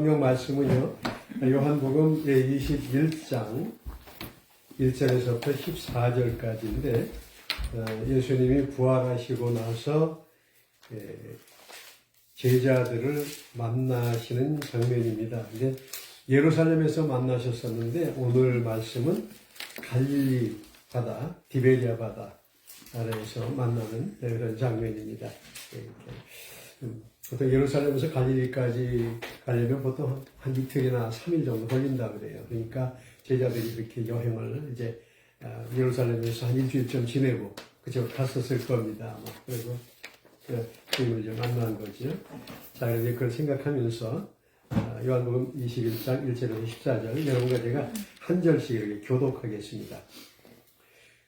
성경 말씀은요, 요한복음 21장 1절에서부터 14절까지인데, 예수님이 부활하시고 나서 제자들을 만나시는 장면입니다. 근데 예루살렘에서 만나셨었는데, 오늘 말씀은 갈릴리 바다, 디베리아 바다 아래에서 만나는 그런 장면입니다. 보통 예루살렘에서 갈릴리까지 가려면 보통 한 이틀이나 3일 정도 걸린다 그래요. 그러니까 제자들이 그렇게 여행을 이제 예루살렘에서 한 일주일쯤 지내고 그쪽 갔었을 겁니다. 아마. 그리고 주님을 이제 만난 거죠. 자, 그런데 그걸 생각하면서 요한복음 21장 1절에서 14절 여러분과 제가 한 절씩 이렇게 교독하겠습니다.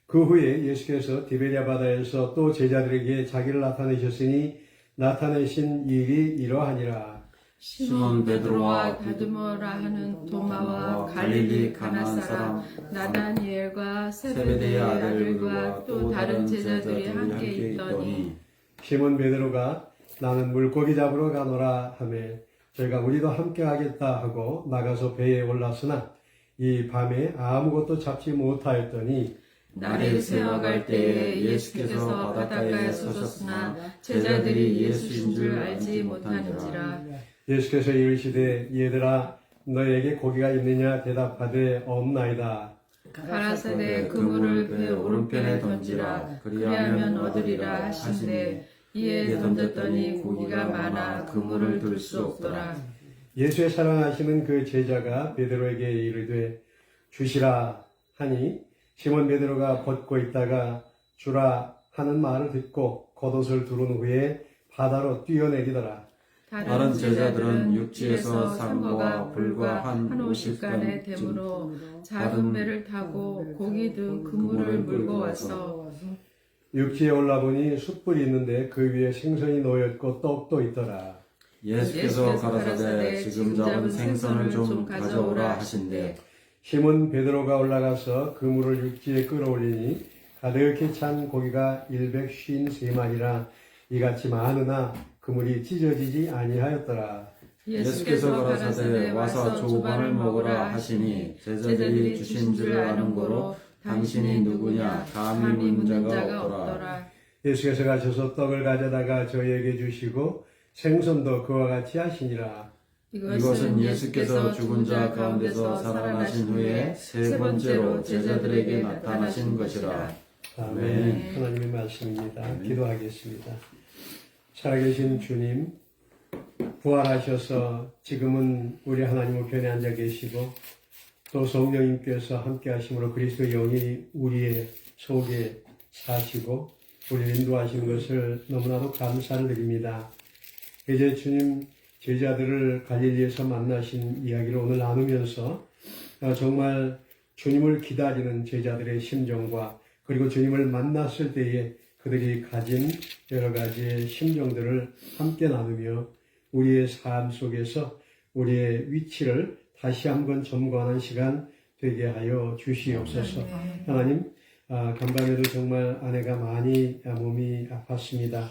그 후에 예수께서 디베리아 바다에서 또 제자들에게 자기를 나타내셨으니 나타내신 일이 이러하니라. 시몬 베드로와 디두모라 하는 도마와 갈릴리 가나 사람 나다니엘과 세베대의 아들과 또 다른 제자들이 함께 있더니 시몬 베드로가 나는 물고기 잡으러 가노라 하매 저희가 우리도 함께 하겠다 하고 나가서 배에 올랐으나 이 밤에 아무것도 잡지 못하였더니 날이 새어갈 때에 예수께서 바닷가에 서셨으나 제자들이 예수인 줄 알지 못하는지라. 예수께서 이르시되 얘들아 너에게 고기가 있느냐 대답하되 없나이다. 가라사대 그물을 배 오른편에 던지라 그리하면 얻으리라 하신대 이에 던졌더니 고기가 많아 그물을 들 수 없더라. 예수의 사랑하시는 그 제자가 베드로에게 이르되 주시라 하니 시몬 베드로가 벗고 있다가 주라 하는 말을 듣고 겉옷을 두른 후에 바다로 뛰어내리더라. 다른 제자들은 육지에서 상거가 불과 한 50간의 댐으로 작은 배를 타고 고기 등 그물을 물고 와서 육지에 올라보니 숯불이 있는데 그 위에 생선이 놓였고 떡도 있더라. 예수께서 가라사대 지금 잡은 생선을 좀 가져오라 하신대 시몬 베드로가 올라가서 그물을 육지에 끌어올리니 가득히 찬 고기가 153마리라 이같이 많으나 그물이 찢어지지 아니하였더라. 예수께서 가라사대 와서 조반을 먹으라 하시니 제자들이 주신 줄 아는 고로 당신이 누구냐 감히 묻는 자가 없더라. 예수께서 가셔서 떡을 가져다가 저희에게 주시고 생선도 그와 같이 하시니라. 이것은 예수께서 죽은 자 가운데서 살아나신 후에 세 번째로 제자들에게 나타나신 것이라. 아멘. 하나님의 말씀입니다. 기도하겠습니다. 살아계신 주님, 부활하셔서 지금은 우리 하나님 우편에 앉아 계시고 또 성령님께서 함께 하심으로 그리스도의 영이 우리의 속에 사시고 우리를 인도하시는 것을 너무나도 감사를 드립니다. 이제 주님 제자들을 갈릴리에서 만나신 이야기를 오늘 나누면서 정말 주님을 기다리는 제자들의 심정과 그리고 주님을 만났을 때에 그들이 가진 여러 가지의 심정들을 함께 나누며 우리의 삶 속에서 우리의 위치를 다시 한번 점검하는 시간 되게 하여 주시옵소서. 하나님, 간밤에도 정말 아내가 많이 몸이 아팠습니다.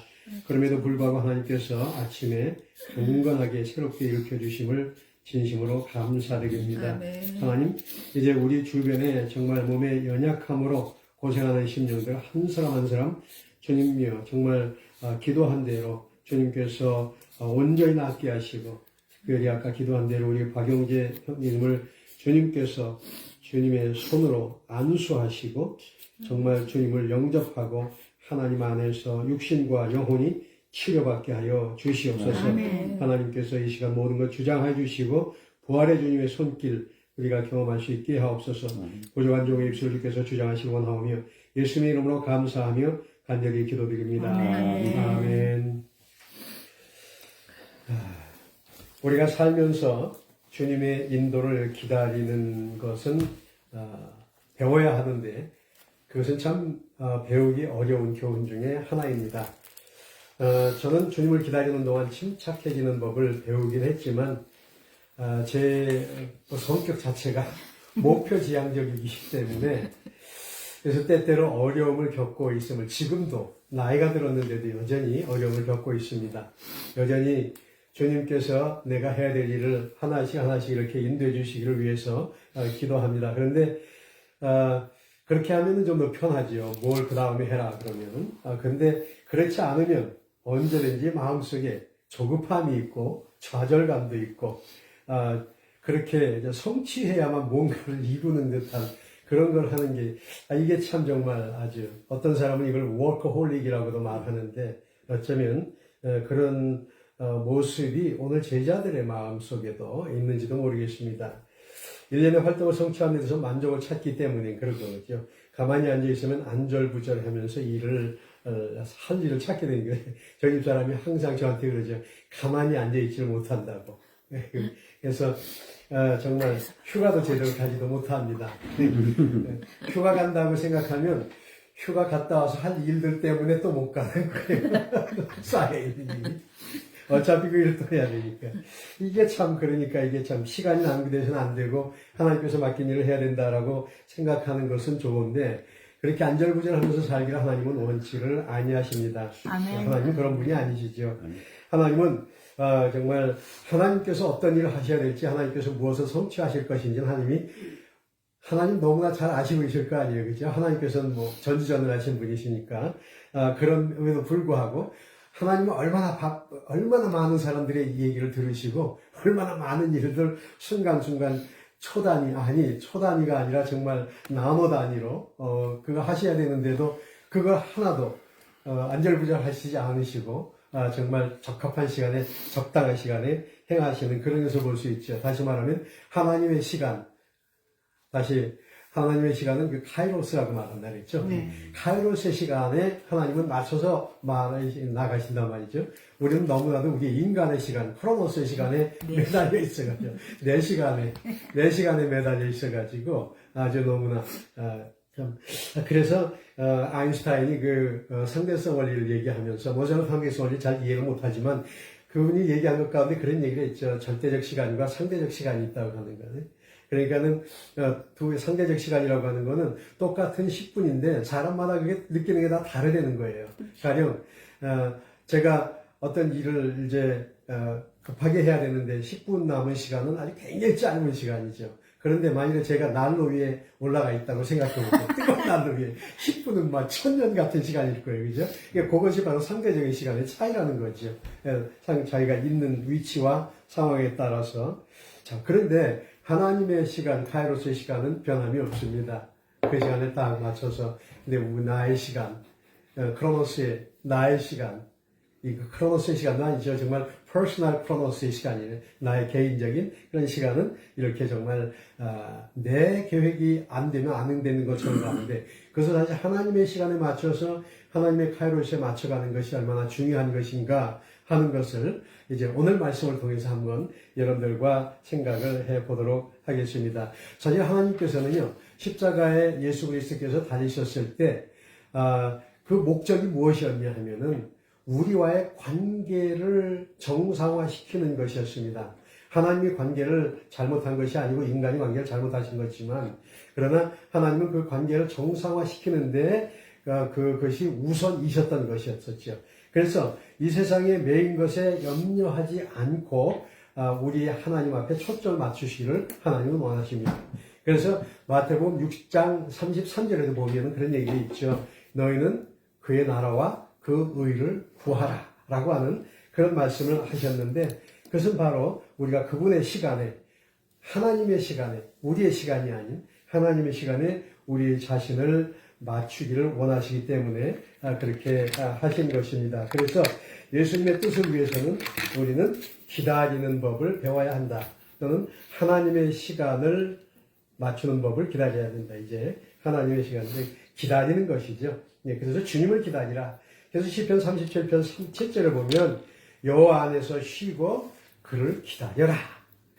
그럼에도 불구하고 하나님께서 아침에 경건하게 새롭게 일으켜주심을 진심으로 감사드립니다. 아멘. 하나님, 이제 우리 주변에 정말 몸의 연약함으로 고생하는 심령들 한 사람 한 사람 주님이여 정말 기도한 대로 주님께서 온전히 낫게 하시고 특별히 아까 기도한 대로 우리 박영재 형님을 주님께서 주님의 손으로 안수하시고 정말 주님을 영접하고 하나님 안에서 육신과 영혼이 치료받게 하여 주시옵소서. 아멘. 하나님께서 이 시간 모든 것 주장해 주시고 부활의 주님의 손길 우리가 경험할 수 있게 하옵소서. 부족한 종의 입술을 주께서 주장하시기 원하오며 예수님의 이름으로 감사하며 간절히 기도드립니다. 아멘. 아멘. 우리가 살면서 주님의 인도를 기다리는 것은 배워야 하는데 그것은 참 배우기 어려운 교훈 중에 하나입니다. 저는 주님을 기다리는 동안 침착해지는 법을 배우긴 했지만 제 성격 자체가 목표지향적이기 때문에 그래서 때때로 어려움을 겪고 있음을 지금도 나이가 들었는데도 여전히 어려움을 겪고 있습니다. 여전히 주님께서 내가 해야 될 일을 하나씩 하나씩 이렇게 인도해 주시기를 위해서 기도합니다. 그런데 그렇게 하면 좀 더 편하죠. 뭘 그 다음에 해라 그러면. 근데 그렇지 않으면 언제든지 마음속에 조급함이 있고 좌절감도 있고 그렇게 이제 성취해야만 뭔가를 이루는 듯한 그런 걸 하는 게 이게 참 정말 아주 어떤 사람은 이걸 워커홀릭이라고도 말하는데 어쩌면 그런 모습이 오늘 제자들의 마음속에도 있는지도 모르겠습니다. 1년의 활동을 성취하는 데서 만족을 찾기 때문에 그런 거죠. 가만히 앉아있으면 안절부절하면서 할 일을 찾게 되는 거예요. 저희 집사람이 항상 저한테 그러죠. 가만히 앉아있지를 못한다고. 그래서 정말 휴가도 제대로 가지도 못합니다. 휴가 간다고 생각하면 휴가 갔다 와서 할 일들 때문에 또 못 가는 거예요. 쌓여있는 일이. 어차피 그 일도 해야 되니까. 이게 참 시간이 낭비돼서는 안 되고 하나님께서 맡긴 일을 해야 된다라고 생각하는 것은 좋은데 그렇게 안절부절하면서 살기를 하나님은 원치를 아니하십니다. 아멘. 하나님은 그런 분이 아니시죠. 하나님은 정말 하나님께서 어떤 일을 하셔야 될지 하나님께서 무엇을 성취하실 것인지 하나님 너무나 잘 아시고 계실 거 아니에요. 그죠? 하나님께서는 전지전능하신 분이시니까 그럼에도 불구하고 하나님은 얼마나 많은 사람들의 이 얘기를 들으시고, 얼마나 많은 일들 순간순간 초단위가 아니라 정말 나노 단위로, 그거 하셔야 되는데도 그걸 하나도, 안절부절 하시지 않으시고, 정말 적합한 시간에, 적당한 시간에 행하시는 그런 것을 볼 수 있죠. 다시 말하면, 하나님의 시간은 그 카이로스라고 말한다 그랬죠. 네. 카이로스의 시간에 하나님은 맞춰서 나가신단 말이죠. 우리는 너무나도 우리 인간의 시간, 크로노스의 시간에 매달려 있어가지고, 내 시간에 매달려 있어가지고, 아주 너무나, 그래서, 아인슈타인이 상대성 원리를 얘기하면서, 저는 상대성 원리 잘 이해를 못하지만, 그분이 얘기한 것 가운데 그런 얘기를 했죠. 절대적 시간과 상대적 시간이 있다고 하는 거는. 그러니까는 두 상대적 시간이라고 하는 거는 똑같은 10분인데 사람마다 그게 느끼는 게 다 다르다는 거예요. 가령 제가 어떤 일을 이제 급하게 해야 되는데 10분 남은 시간은 아주 굉장히 짧은 시간이죠. 그런데 만일에 제가 난로 위에 올라가 있다고 생각해보세요. 뜨거운 난로 위에 10분은 막 1000년 같은 시간일 거예요. 그죠? 그것이 바로 상대적인 시간의 차이라는 거죠. 자기가 있는 위치와 상황에 따라서. 자, 그런데 하나님의 시간, 카이로스의 시간은 변함이 없습니다. 그 시간에 딱 맞춰서. 근데 나의 시간, 크로노스의 나의 시간, 크로노스의 시간도 아니죠. 정말 퍼스널 크로노스의 시간이에요. 나의 개인적인 그런 시간은 이렇게 정말 내 계획이 안 되면 안 되는 것처럼 가는데 그것을 사실 하나님의 시간에 맞춰서 하나님의 카이로스에 맞춰가는 것이 얼마나 중요한 것인가 하는 것을 이제 오늘 말씀을 통해서 한번 여러분들과 생각을 해보도록 하겠습니다. 사실 하나님께서는요, 십자가에 예수 그리스도께서 달리셨을 때, 그 목적이 무엇이었냐 하면은, 우리와의 관계를 정상화시키는 것이었습니다. 하나님이 관계를 잘못한 것이 아니고 인간이 관계를 잘못하신 것이지만, 그러나 하나님은 그 관계를 정상화시키는데, 그것이 우선이셨던 것이었었죠. 그래서 이 세상에 매인 것에 염려하지 않고 우리 하나님 앞에 초점을 맞추시기를 하나님은 원하십니다. 그래서 마태복음 6장 33절에도 보면 그런 얘기가 있죠. 너희는 그의 나라와 그 의를 구하라 라고 하는 그런 말씀을 하셨는데 그것은 바로 우리가 그분의 시간에 하나님의 시간에 우리의 시간이 아닌 하나님의 시간에 우리 자신을 맞추기를 원하시기 때문에 그렇게 하신 것입니다. 그래서 예수님의 뜻을 위해서는 우리는 기다리는 법을 배워야 한다. 또는 하나님의 시간을 맞추는 법을 기다려야 된다. 이제 하나님의 시간을 기다리는 것이죠. 그래서 주님을 기다리라. 그래서 시편 37편 7절을 보면 여호와 안에서 쉬고 그를 기다려라.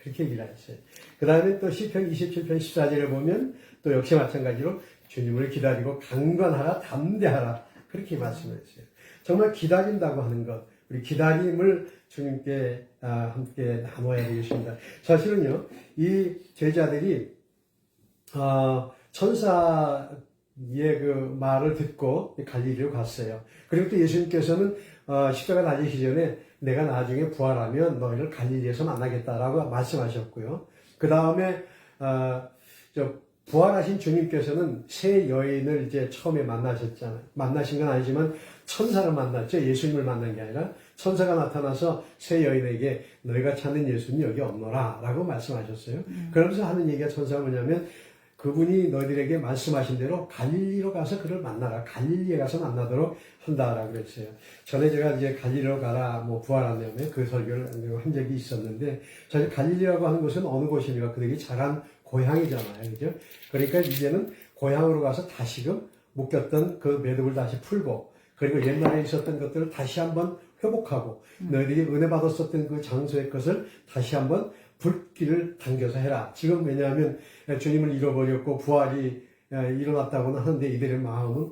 그렇게 얘기를 했어요. 그 다음에 또 시편 27편 14절에 보면 또 역시 마찬가지로 주님을 기다리고 강건하라 담대하라 그렇게 말씀했어요. 정말 기다린다고 하는 것, 우리 기다림을 주님께 함께 나눠야 되겠습니다. 사실은요, 이 제자들이 천사의 그 말을 듣고 갈릴리로 갔어요. 그리고 또 예수님께서는 십자가 달리시기 전에 내가 나중에 부활하면 너희를 갈릴리에서 만나겠다라고 말씀하셨고요. 그 다음에 부활하신 주님께서는 세 여인을 이제 처음에 만나셨잖아요. 만나신 건 아니지만 천사를 만났죠. 예수님을 만난 게 아니라 천사가 나타나서 세 여인에게 너희가 찾는 예수님 여기 없노라 라고 말씀하셨어요. 그러면서 하는 얘기가 천사가 뭐냐면 그분이 너희들에게 말씀하신 대로 갈릴리로 가서 그를 만나라. 갈릴리에 가서 만나도록 한다라고 그랬어요. 전에 제가 이제 갈릴리로 가라, 부활한 다음에 그 설교를 한 적이 있었는데, 사실 갈릴리라고 하는 곳은 어느 곳입니까? 그들이 자란 고향이잖아요. 그죠? 그러니까 이제는 고향으로 가서 다시금 묶였던 그 매듭을 다시 풀고, 그리고 옛날에 있었던 것들을 다시 한번 회복하고, 너희들이 은혜 받았었던 그 장소의 것을 다시 한번 불길을 당겨서 해라. 지금 왜냐하면 주님을 잃어버렸고 부활이 일어났다고는 하는데 이들의 마음은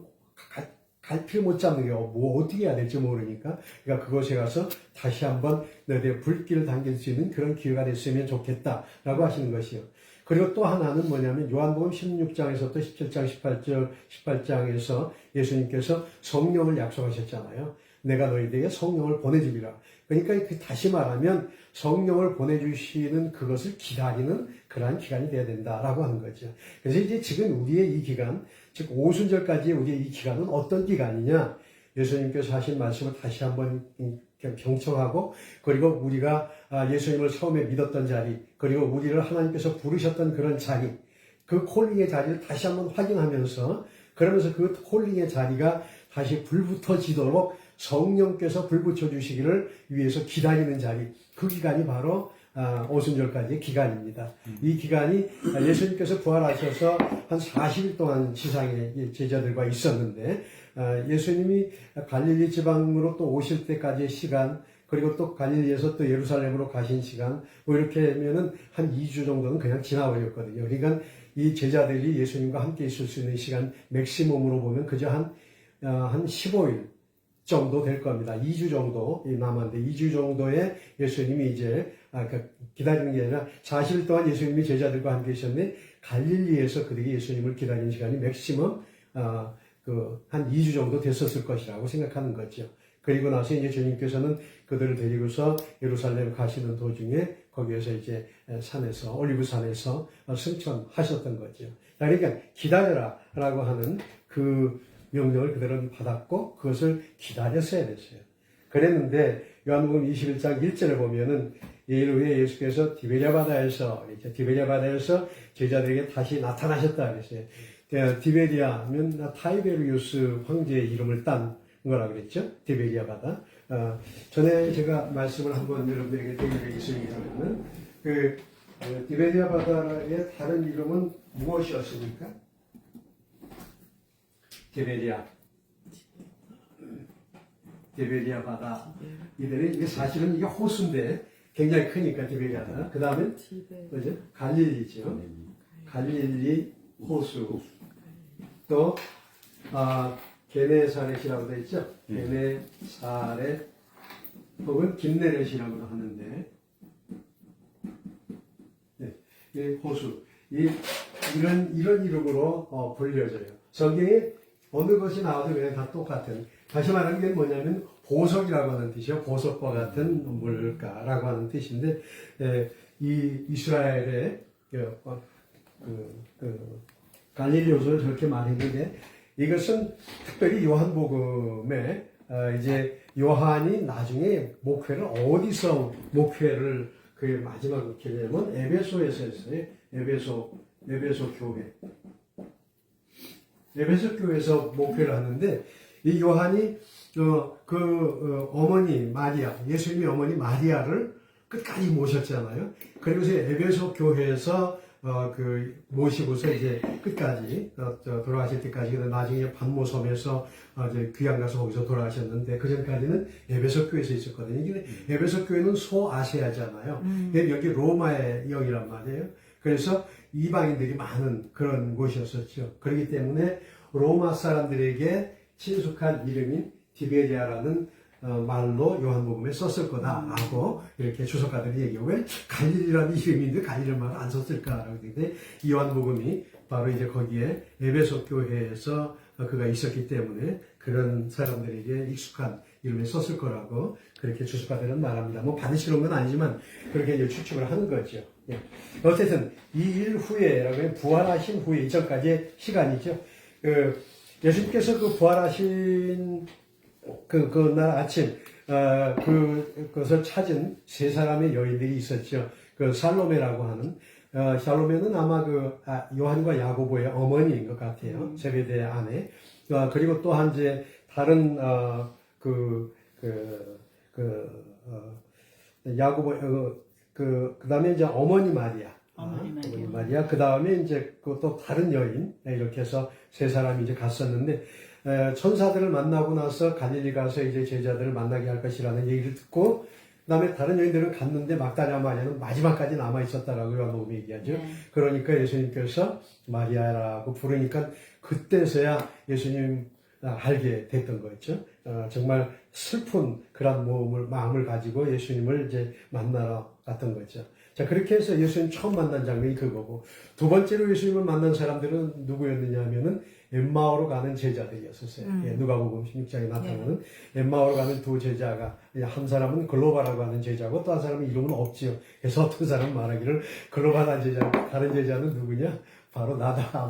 갈피를 못 잡는 게 어떻게 해야 될지 모르니까, 그러니까 그곳에 가서 다시 한번 너희들의 불길을 당길 수 있는 그런 기회가 됐으면 좋겠다라고 하시는 것이요. 그리고 또 하나는 뭐냐면 요한복음 16장에서부터 17장, 18장에서 예수님께서 성령을 약속하셨잖아요. 내가 너희들에게 성령을 보내주리라. 그러니까 다시 말하면 성령을 보내주시는 그것을 기다리는 그러한 기간이 돼야 된다라고 하는 거죠. 그래서 이제 지금 우리의 이 기간, 즉 오순절까지의 우리의 이 기간은 어떤 기간이냐? 예수님께서 하신 말씀을 다시 한번 경청하고, 그리고 우리가 예수님을 처음에 믿었던 자리, 그리고 우리를 하나님께서 부르셨던 그런 자리, 그 콜링의 자리를 다시 한번 확인하면서, 그러면서 그 콜링의 자리가 다시 불붙어지도록 성령께서 불 붙여주시기를 위해서 기다리는 자리, 그 기간이 바로 오순절까지의 기간입니다. 이 기간이 예수님께서 부활하셔서 한 40일 동안 지상에 제자들과 있었는데, 예수님이 갈릴리 지방으로 또 오실 때까지의 시간, 그리고 또 갈릴리에서 또 예루살렘으로 가신 시간, 이렇게 하면은 한 2주 정도는 그냥 지나버렸거든요. 그러니까 이 제자들이 예수님과 함께 있을 수 있는 시간, 맥시멈으로 보면 그저 한 15일 정도 될 겁니다. 2주 정도 남았는데, 2주 정도에 예수님이 이제 기다리는 게 아니라 40일 동안 예수님이 제자들과 함께 계셨는데, 갈릴리에서 그들이 예수님을 기다리는 시간이 맥시멈 한 2주 정도 됐었을 것이라고 생각하는 거죠. 그리고 나서 이제 주님께서는 그들을 데리고서 예루살렘 가시는 도중에 거기에서 이제 산에서, 올리브산에서 승천하셨던 거죠. 그러니까 기다려라 라고 하는 그 명령을 그들은 받았고 그것을 기다렸어야 됐어요. 그랬는데 요한복음 21장 1절에 보면은 일 후에 예수께서 디베랴 바다에서 제자들에게 다시 나타나셨다 그랬어요. 디베랴 하면 타이베리우스 황제의 이름을 딴 거라 그랬죠. 디베랴 바다. 전에 제가 말씀을 한번 여러분들에게 드린 적이 있습니다만은 디베랴 바다의 다른 이름은 무엇이었습니까? 디베랴 바다. 이게 사실은 이게 호수인데 굉장히 크니까 디베랴다. 그 다음에 뭐죠? 갈릴리죠. 갈릴리 호수. 또 게네사렛이라고 되어 있죠. 게네사렛 혹은 김네렛이라고도 하는데, 이 호수. 이런 이름으로 불려져요. 성경에 어느 것이 나와도 그냥 다 똑같은. 다시 말하는 게 뭐냐면 보석이라고 하는 뜻이요. 보석과 같은 물가라고 하는 뜻인데, 이 이스라엘의 갈릴리 호수를 저렇게 말했는데, 이것은 특별히 요한복음에 이제 요한이 나중에 목회를 어디서 목회를 그 마지막 목회냐면 에베소에서 했어요. 에베소 교회. 에베소 교회에서 목회를 하는데, 이 요한이 어머니 마리아, 예수님의 어머니 마리아를 끝까지 모셨잖아요. 그리고서 에베소 교회에서 모시고서 이제 끝까지 돌아가실 때까지, 나중에 반모섬에서 이제 귀양 가서 거기서 돌아가셨는데, 그 전까지는 에베소 교회에서 있었거든요. 이게 에베소 교회는 소아시아잖아요. 여기 로마의 영이란 말이에요. 그래서 이방인들이 많은 그런 곳이었었죠. 그렇기 때문에 로마 사람들에게 친숙한 이름인 디베리아라는 말로 요한복음에 썼을 거다라고 이렇게 주석가들이 얘기하고, 왜 갈릴리라는 이름인데 갈릴리 말을 안 썼을까라고 했는데, 이 요한복음이 바로 이제 거기에 에베소 교회에서 그가 있었기 때문에 그런 사람들에게 익숙한 이름에 썼을 거라고 그렇게 주석가들은 말합니다. 뭐 받으시는 건 아니지만 그렇게 이제 추측을 하는 거죠. 예. 어쨌든 이 일 후에라고 하면 부활하신 후에 이전까지의 시간이죠. 예수님께서 그 부활하신 그날 아침 그것을 찾은 세 사람의 여인들이 있었죠. 그 살로메라고 하는 살로메는 아마 요한과 야고보의 어머니인 것 같아요. 제베데의 아내. 그리고 또한 이제 다른 야고보 그다음에 이제 어머니 마리아. 어머니 마리아. 그다음에 이제 또 다른 여인 이렇게 해서 세 사람이 이제 갔었는데 천사들을 만나고 나서 갈릴리 가서 이제 제자들을 만나게 할 것이라는 얘기를 듣고 그다음에 다른 여인들은 갔는데 막달라 마리아는 마지막까지 남아 있었다라고 요한복음이 얘기하죠. 네. 그러니까 예수님께서 마리아라고 부르니까 그때서야 예수님 알게 됐던 거였죠. 정말 슬픈 그런 마음을 가지고 예수님을 이제 만나러 갔던 거죠. 자, 그렇게 해서 예수님 처음 만난 장면이 그거고, 두 번째로 예수님을 만난 사람들은 누구였느냐 하면은 엠마오로 가는 제자들이었었어요. 예, 누가복음 16장에 나타나는 엠마오로 가는 두 제자가, 한 사람은 글로바라고 하는 제자고 또 한 사람은 이름은 없지요. 그래서 어떤 사람은 말하기를 글로바한 제자, 다른 제자는 누구냐? 바로 나다.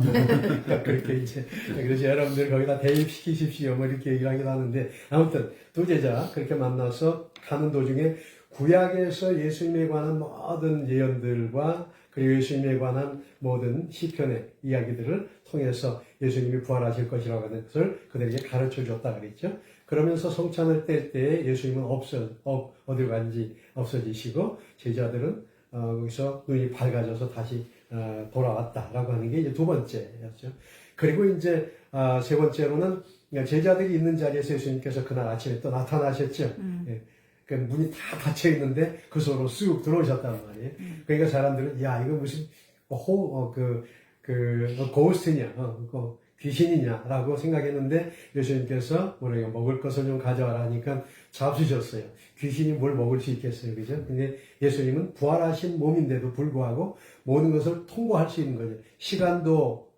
그렇게 이제, 그래서 여러분들 거기다 대입시키십시오. 뭐 이렇게 얘기를 하기도 하는데, 아무튼 두 제자 그렇게 만나서 가는 도중에 구약에서 예수님에 관한 모든 예언들과 그리고 예수님에 관한 모든 시편의 이야기들을 통해서 예수님이 부활하실 것이라고 하는 것을 그들에게 가르쳐 줬다 그랬죠. 그러면서 성찬을 뗄 때 예수님은 어디로 간지 없어지시고 제자들은 거기서 눈이 밝아져서 다시 돌아왔다라고 하는 게 이제 두 번째였죠. 그리고 이제 세 번째로는 제자들이 있는 자리에서 예수님께서 그날 아침에 또 나타나셨죠. 예. 그 문이 다 닫혀 있는데 그 속으로 쑥 들어오셨단 말이에요. 그러니까 사람들은 야 이거 무슨 고스트냐, 귀신이냐라고 생각했는데 예수님께서 뭐래요 먹을 것을 좀 가져와라 하니까 잡수셨어요. 귀신이 뭘 먹을 수 있겠어요, 그죠? 근데 예수님은 부활하신 몸인데도 불구하고 모든 것을 통과할 수 있는 거죠. 시간도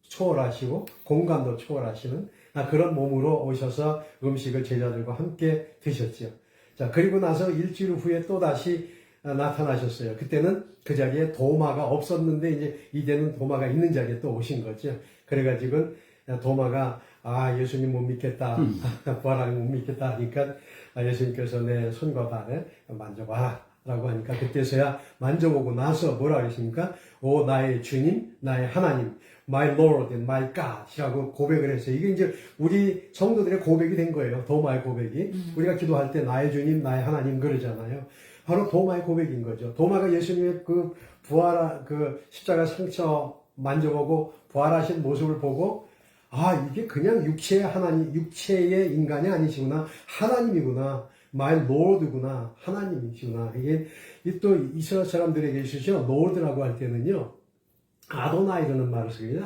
초월하시고 공간도 초월하시는 그런 몸으로 오셔서 음식을 제자들과 함께 드셨죠. 자, 그리고 나서 일주일 후에 또 다시 나타나셨어요. 그때는 그 자리에 도마가 없었는데 이제는 도마가 있는 자리에 또 오신 거죠. 그래가지고 도마가 예수님 못 믿겠다, 부활하는 못 믿겠다 하니까 예수님께서 내 손과 발에 만져봐라 라고 하니까 그때서야 만져보고 나서 뭐라 하십니까? 오 나의 주님, 나의 하나님, my Lord and my God 이라고 고백을 했어요. 이게 이제 우리 성도들의 고백이 된 거예요. 도마의 고백이. 우리가 기도할 때 나의 주님, 나의 하나님 그러잖아요. 바로 도마의 고백인 거죠. 도마가 예수님의 십자가 상처 만져보고 부활하신 모습을 보고 이게 그냥 육체의 인간이 아니시구나. 하나님이구나. my Lord구나. 하나님이시구나. 이게 또 이스라엘 사람들에게 있으시죠. Lord라고 할 때는요. 아도나이라는 말을 쓰거든요.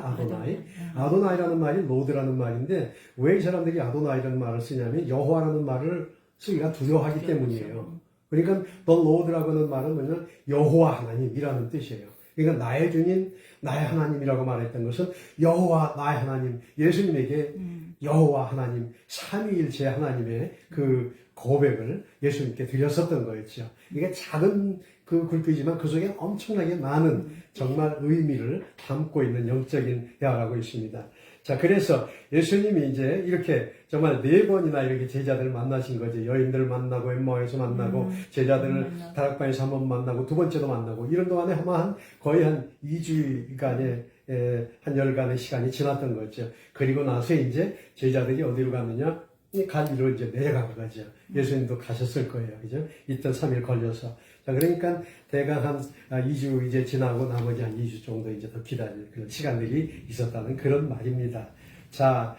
아도나이라는 말이 로드라는 말인데 왜 이 사람들이 아도나이라는 말을 쓰냐면 여호와라는 말을 쓰기가 두려워하기 때문이에요. 그러니까 the Lord라고 하는 말은 뭐냐면 여호와 하나님이라는 뜻이에요. 그러니까 나의 주님, 나의 하나님이라고 말했던 것은 여호와 나의 하나님, 예수님에게 여호와 하나님, 삼위일체 하나님의 그 고백을 예수님께 드렸었던 거였죠. 이게 작은 그 굴비지만 그 속에 엄청나게 많은 정말 의미를 담고 있는 영적인 대화라고 있습니다. 자, 그래서 예수님이 이제 이렇게 정말 4번이나 이렇게 제자들을 만나신 거죠. 여인들을 만나고 엠마오에서 만나고 제자들을 다락방에서 한번 만나고 두 번째도 만나고 이런 동안에 거의 한 2주간의 한 열간의 시간이 지났던 거죠. 그리고 나서 이제 제자들이 어디로 갔느냐? 갈리로 이제 내려간 거죠. 예수님도 가셨을 거예요. 그죠? 이틀 3일 걸려서. 자, 그러니까 대강 한 2주 이제 지나고 나머지 한 2주 정도 이제 더 기다릴 그런 시간들이 있었다는 그런 말입니다. 자,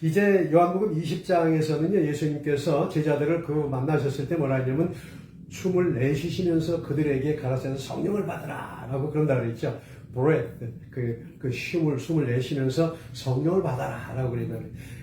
이제 요한복음 20장에서는요, 예수님께서 제자들을 만나셨을 때 뭐라 하냐면, 숨을 내쉬시면서 그들에게 가라사대 성령을 받으라 라고 그런다 그랬죠. breath, 숨을 내쉬면서 성령을 받아라 라고 그랬다.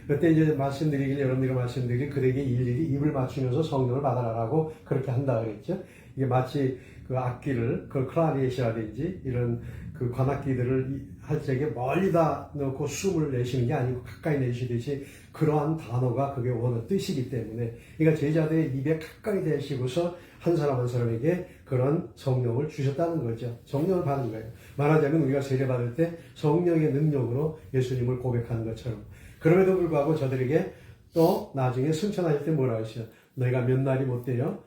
그때 이제 여러분들이 말씀드리길 그들에게 일일이 입을 맞추면서 성령을 받아라 라고 그렇게 한다 그랬죠. 이게 마치 그 악기를, 그 클라리넷이라든지 이런 그 관악기들을 할 적에 멀리다 넣고 숨을 내쉬는 게 아니고 가까이 내쉬듯이 그러한 단어가 그게 원어 뜻이기 때문에 그러니까 제자들의 입에 가까이 대시고서 한 사람 한 사람에게 그런 성령을 주셨다는 거죠. 성령을 받은 거예요. 말하자면 우리가 세례 받을 때 성령의 능력으로 예수님을 고백하는 것처럼 그럼에도 불구하고 저들에게 또 나중에 승천하실 때 뭐라고 하시죠? 너희가 몇 날이 못 되어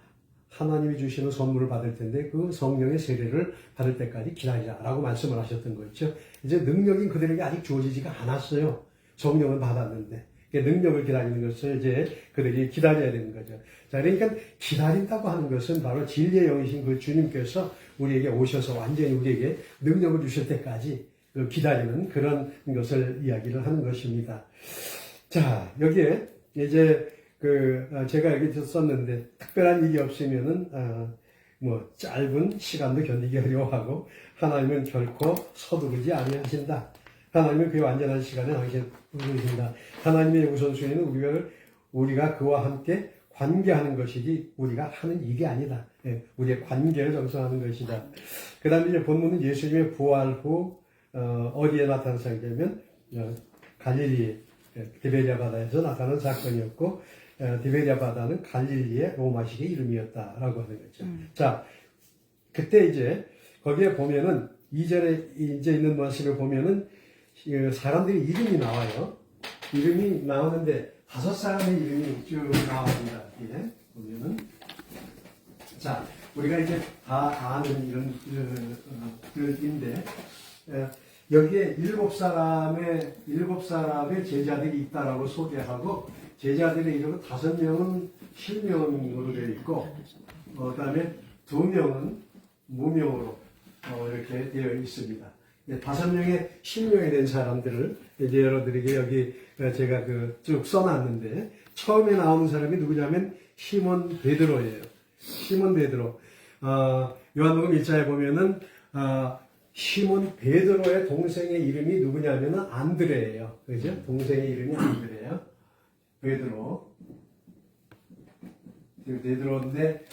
하나님이 주시는 선물을 받을 텐데 그 성령의 세례를 받을 때까지 기다리라라고 말씀을 하셨던 거죠. 이제 능력이 그들에게 아직 주어지지가 않았어요. 성령을 받았는데 능력을 기다리는 것을 이제 그들이 기다려야 되는 거죠. 자, 그러니까 기다린다고 하는 것은 바로 진리의 영이신 그 주님께서 우리에게 오셔서 완전히 우리에게 능력을 주실 때까지 기다리는 그런 것을 이야기를 하는 것입니다. 자, 여기에 이제 제가 여기 썼는데 특별한 일이 없으면은 뭐 짧은 시간도 견디기 어려워하고 하나님은 결코 서두르지 아니하신다. 하나님은 그의 완전한 시간에 당신 부르신다. 하나님의 우선순위는 우리가 그와 함께 관계하는 것이지 우리가 하는 일이 아니다. 예, 우리의 관계를 정성하는 것이다. 그 다음에 이제 본문은 예수님의 부활 후 어디에 나타난 사건이냐면 갈릴리 디베리아 바다에서 나타난 사건이었고 디베리아 바다는 갈릴리의 로마식의 이름이었다라고 하는 거죠. 자, 그때 이제 거기에 보면은 2절에 이제 있는 말씀을 보면은 사람들의 이름이 나와요. 이름이 나오는데 5사람의 이름이 쭉 나옵니다. 예, 보면은 자, 우리가 이제 다 아는 이런 글인데 여기에 7사람의 제자들이 있다라고 소개하고 제자들의 이름은 5명은 실명으로 되어 있고 그 다음에 2명은 무명으로 이렇게 되어 있습니다. 5명의 실명이 된 사람들을 이제 여러분들에게 여기 제가 쭉 써놨는데 처음에 나오는 사람이 누구냐면 시몬 베드로예요. 시몬 베드로. 요한복음 1장에 보면은 시몬 베드로의 동생의 이름이 누구냐면은 안드레예요. 그죠? 동생의 이름이 안드레예요. 베드로인데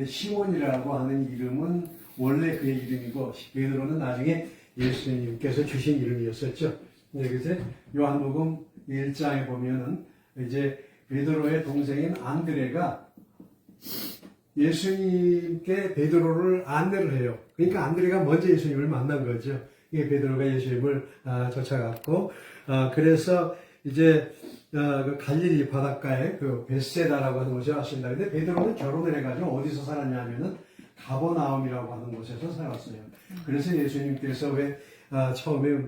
시몬이라고 하는 이름은 원래 그의 이름이고 베드로는 나중에 예수님께서 주신 이름이었었죠. 그래서 요한복음 1장에 보면은 이제 베드로의 동생인 안드레가 예수님께 베드로를 안내를 해요. 그러니까 안드레가 먼저 예수님을 만난 거죠. 이게 베드로가 예수님을 쫓아갔고, 그래서 이제 그 갈릴리 바닷가에 그 베세다라고 하는 곳에 왔습니다. 근데 베드로는 결혼을 해가지고 어디서 살았냐면은 가버나움이라고 하는 곳에서 살았어요. 그래서 예수님께서 왜 처음에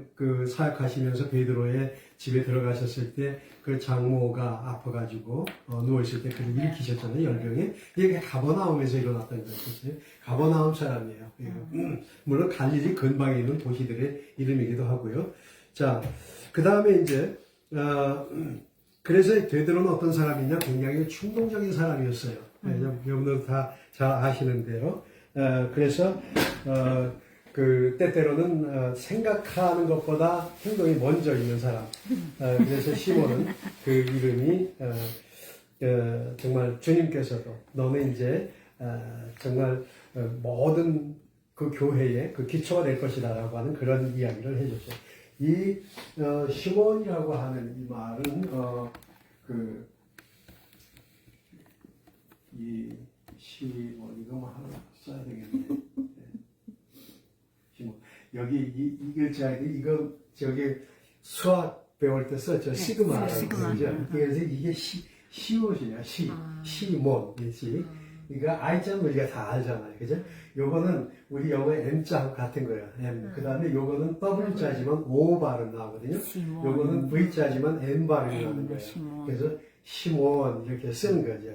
사역하시면서 베드로의 집에 들어가셨을 때 그 장모가 아파가지고 누워있을 때 그를 일으키셨잖아요. 열병에. 이게 가버나움에서 일어났던 것이었어요. 가버나움 사람이에요. 물론 갈릴리 근방에 있는 도시들의 이름이기도 하고요. 자, 그 다음에 이제 그래서 베드로는 어떤 사람이냐? 굉장히 충동적인 사람이었어요. 여러분들 다 잘 아시는 대로. 그래서 때때로는 생각하는 것보다 행동이 먼저 있는 사람. 그래서 시몬은 그 이름이 정말 주님께서도 너는 이제 정말 모든 그 교회의 그 기초가 될 것이다라고 하는 그런 이야기를 해줬어요. 이 시몬이라고 하는 이 말은 이 시몬 이거 하나 써야 되겠네. 시몬 여기 이 글자에 이거 저기 수학 배울 때 썼죠. 시그마. 그래서 이게 시옷이야. 시몬 이지. 이거 I자는 우리가 다 알잖아요. 그죠? 요거는 우리 영어의 M자 같은 거예요. M. 그 다음에 요거는 W자지만 O 발음 나오거든요. 요거는 V자지만 N 발음이 나오는 거예요. 그래서 시몬 이렇게 쓰는 거죠.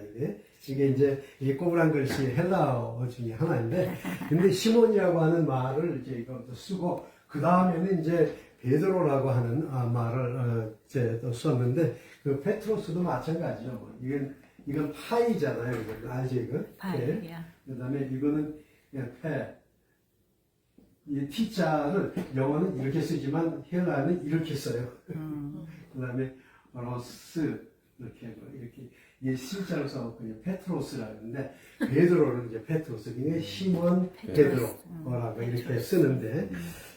이게 이제 이게 꼬부란 글씨 헬라어 중에 하나인데, 근데 시몬이라고 하는 말을 이제 이것도 쓰고, 그 다음에는 이제 베드로라고 하는 말을 이제 또 썼는데, 그 페트로스도 마찬가지죠. 이건 파이잖아요. 이건 알지 이거? 파이. 그 다음에 이거는 그냥 페. 이 T자를 영어는 이렇게 쓰지만 헬라어는 이렇게 써요. 그 다음에 로스. 이렇게 이게 실자로 써갖고 페트로스라고 하는데 베드로를 이제 페트로스, 그게 시몬 베드로라고 이렇게 쓰는데,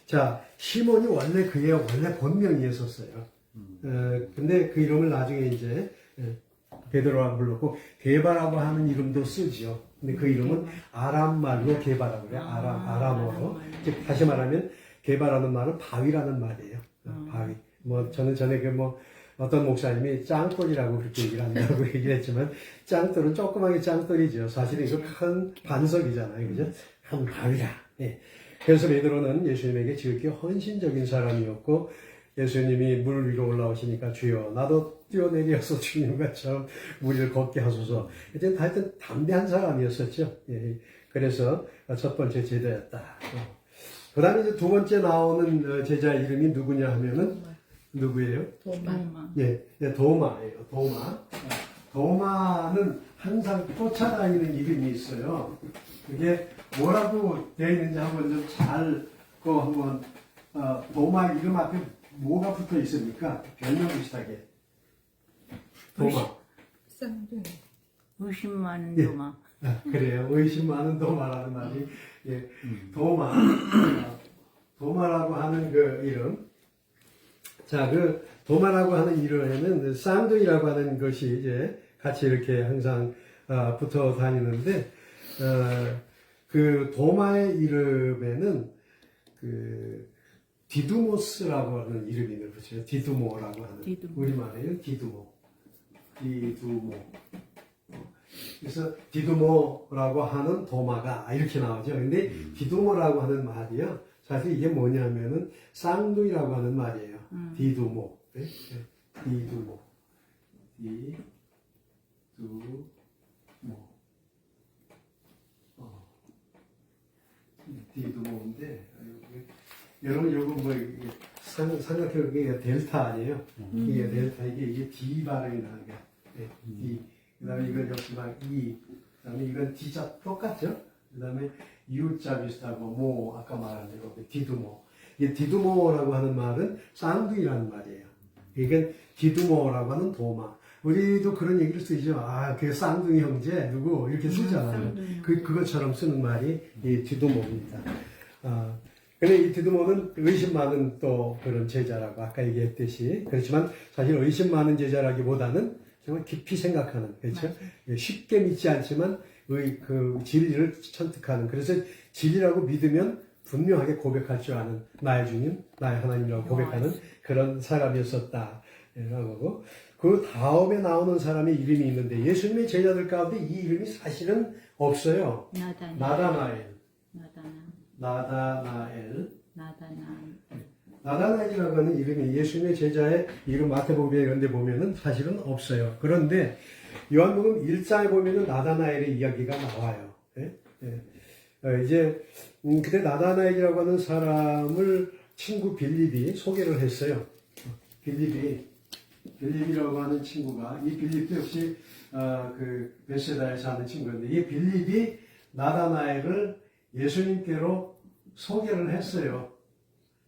자 시몬이 원래 그의 원래 본명이었었어요. 근데 그 이름을 나중에 이제 베드로라고 불렀고 게바라고 하는 이름도 쓰죠. 근데 그 이름은 아람 말로 게바라고 그래요. 아람어로. 즉 다시 말하면 게바라는 말은 바위라는 말이에요. 바위. 뭐 저는 전에 어떤 목사님이 짱돌이라고 그렇게 얘기를 한다고 얘기했지만, 짱돌은 조그맣게 짱돌이죠. 사실은 이거 큰 반석이잖아요. 그죠? 한 바위라. 예. 그래서 베드로는 예수님에게 지극히 헌신적인 사람이었고, 예수님이 물 위로 올라오시니까 주여 나도 뛰어내려서 주님과처럼 물 위를 걷게 하소서. 하여튼 담대한 사람이었었죠. 예. 그래서 첫 번째 제자였다. 그 다음에 이제 두 번째 나오는 제자 이름이 누구냐 하면은 누구예요? 도마. 예, 도마예요. 도마는 항상 쫓아다니는 이름이 있어요. 그게 뭐라고 되어 있는지 한번 좀 잘, 한번, 도마 이름 앞에 뭐가 붙어 있습니까? 별명 비슷하게. 도마. 의심 많은 예. 도마. 그래요. 의심 많은 도마라는 말이, 예, 도마라고 하는 그 이름. 자, 그 도마라고 하는 이름에는 쌍둥이라고 하는 것이 이제 같이 이렇게 항상 붙어 다니는데, 그 도마의 이름에는 그 디두모스라고 하는 이름이 있는 거죠. 디두모라고 하는. 우리말에는 디두모. 그래서 디두모라고 하는 도마가 이렇게 나오죠. 근데 디두모라고 하는 말이요. 사실 이게 뭐냐면은 쌍둥이라고 하는 말이에요. 디두모. 네? 디두모. 디두모인데, 여러분 요거 생각해보면 이게 델타 아니에요? 이게 델타, 이게 D 발음이 나는 거야. 네, D. 그 다음에 이건 역시나 E. 그 다음에 이건 D자 똑같죠? 그 다음에 U자 비슷하고, 아까 말한 대로 디두모. 이 디두모라고 하는 말은 쌍둥이라는 말이에요. 이게 디두모라고 하는 도마. 우리도 그런 얘기를 쓰죠. 그 쌍둥이 형제, 누구, 이렇게 쓰잖아요. 그것처럼 쓰는 말이 이 디두모입니다. 근데 이 디두모는 의심 많은 또 그런 제자라고 아까 얘기했듯이. 그렇지만 사실 의심 많은 제자라기보다는 정말 깊이 생각하는, 그렇죠? 쉽게 믿지 않지만 그 진리를 천득하는. 그래서 진리라고 믿으면 분명하게 고백할 줄 아는 나의 주님, 나의 하나님이라고 고백하는 그런 사람이었었다. 라고. 그 다음에 나오는 사람의 이름이 있는데 예수님의 제자들 가운데 이 이름이 사실은 없어요. 나다나엘이라고 하는 이름이 예수님의 제자의 이름 마태복음에 이런 데 보면은 사실은 없어요. 그런데 요한복음 1장에 보면은 나다나엘의 이야기가 나와요. 예? 그때 나다나엘이라고 하는 사람을 친구 빌립이 소개를 했어요. 빌립이라고 하는 친구가, 이 빌립도 역시 그 베세다에 사는 친구인데, 이 빌립이 나다나엘을 예수님께로 소개를 했어요.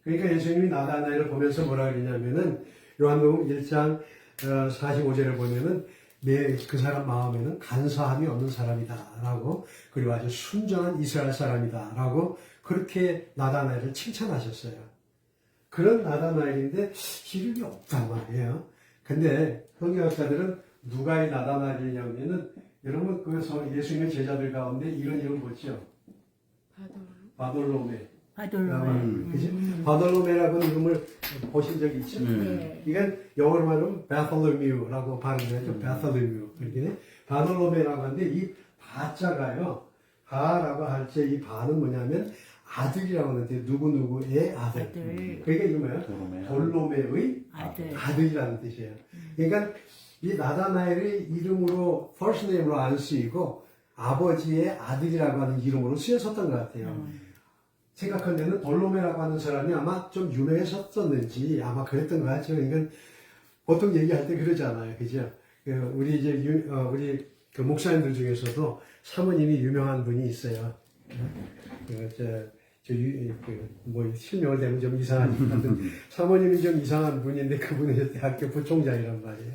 그러니까 예수님이 나다나엘을 보면서 뭐라 그러냐면은 요한복음 1장 45절에 보면은 그 사람 마음에는 간사함이 없는 사람이다라고, 그리고 아주 순전한 이스라엘 사람이다라고 그렇게 나다나엘을 칭찬하셨어요. 그런 나다나엘인데 이름이 없단 말이에요. 근데 성경학자들은 누가 이 나다나엘이냐면은, 여러분 그 예수님의 제자들 가운데 이런 이름 뭐죠? 바돌로메. 그치? 바돌로메라고 이름을 보신 적이 있죠? 이건 영어로 말하면 바톨로뮤라고 발음하죠. 바톨로뮤. 이렇게 바돌로메라고 하는데 이 바자가요. 바라고 할 때 이 바는 뭐냐면 아들이라고 하는데 누구누구의 아들. 그러니까 이거 뭐예요? 돌로메의 아들이라는 뜻이에요. 그러니까 이 나다나엘의 이름으로 first name로 안 쓰이고 아버지의 아들이라고 하는 이름으로 쓰였었던 것 같아요. 생각한 데는 돌로메라고 하는 사람이 아마 좀 유명했었는지 아마 그랬던 것 같죠. 이건 보통 얘기할 때 그러잖아요. 그죠? 우리 우리 그 목사님들 중에서도 사모님이 유명한 분이 있어요. 실명을 대면 좀 이상하니까. 사모님이 좀 이상한 분인데 그분이 대학교 부총장이란 말이에요.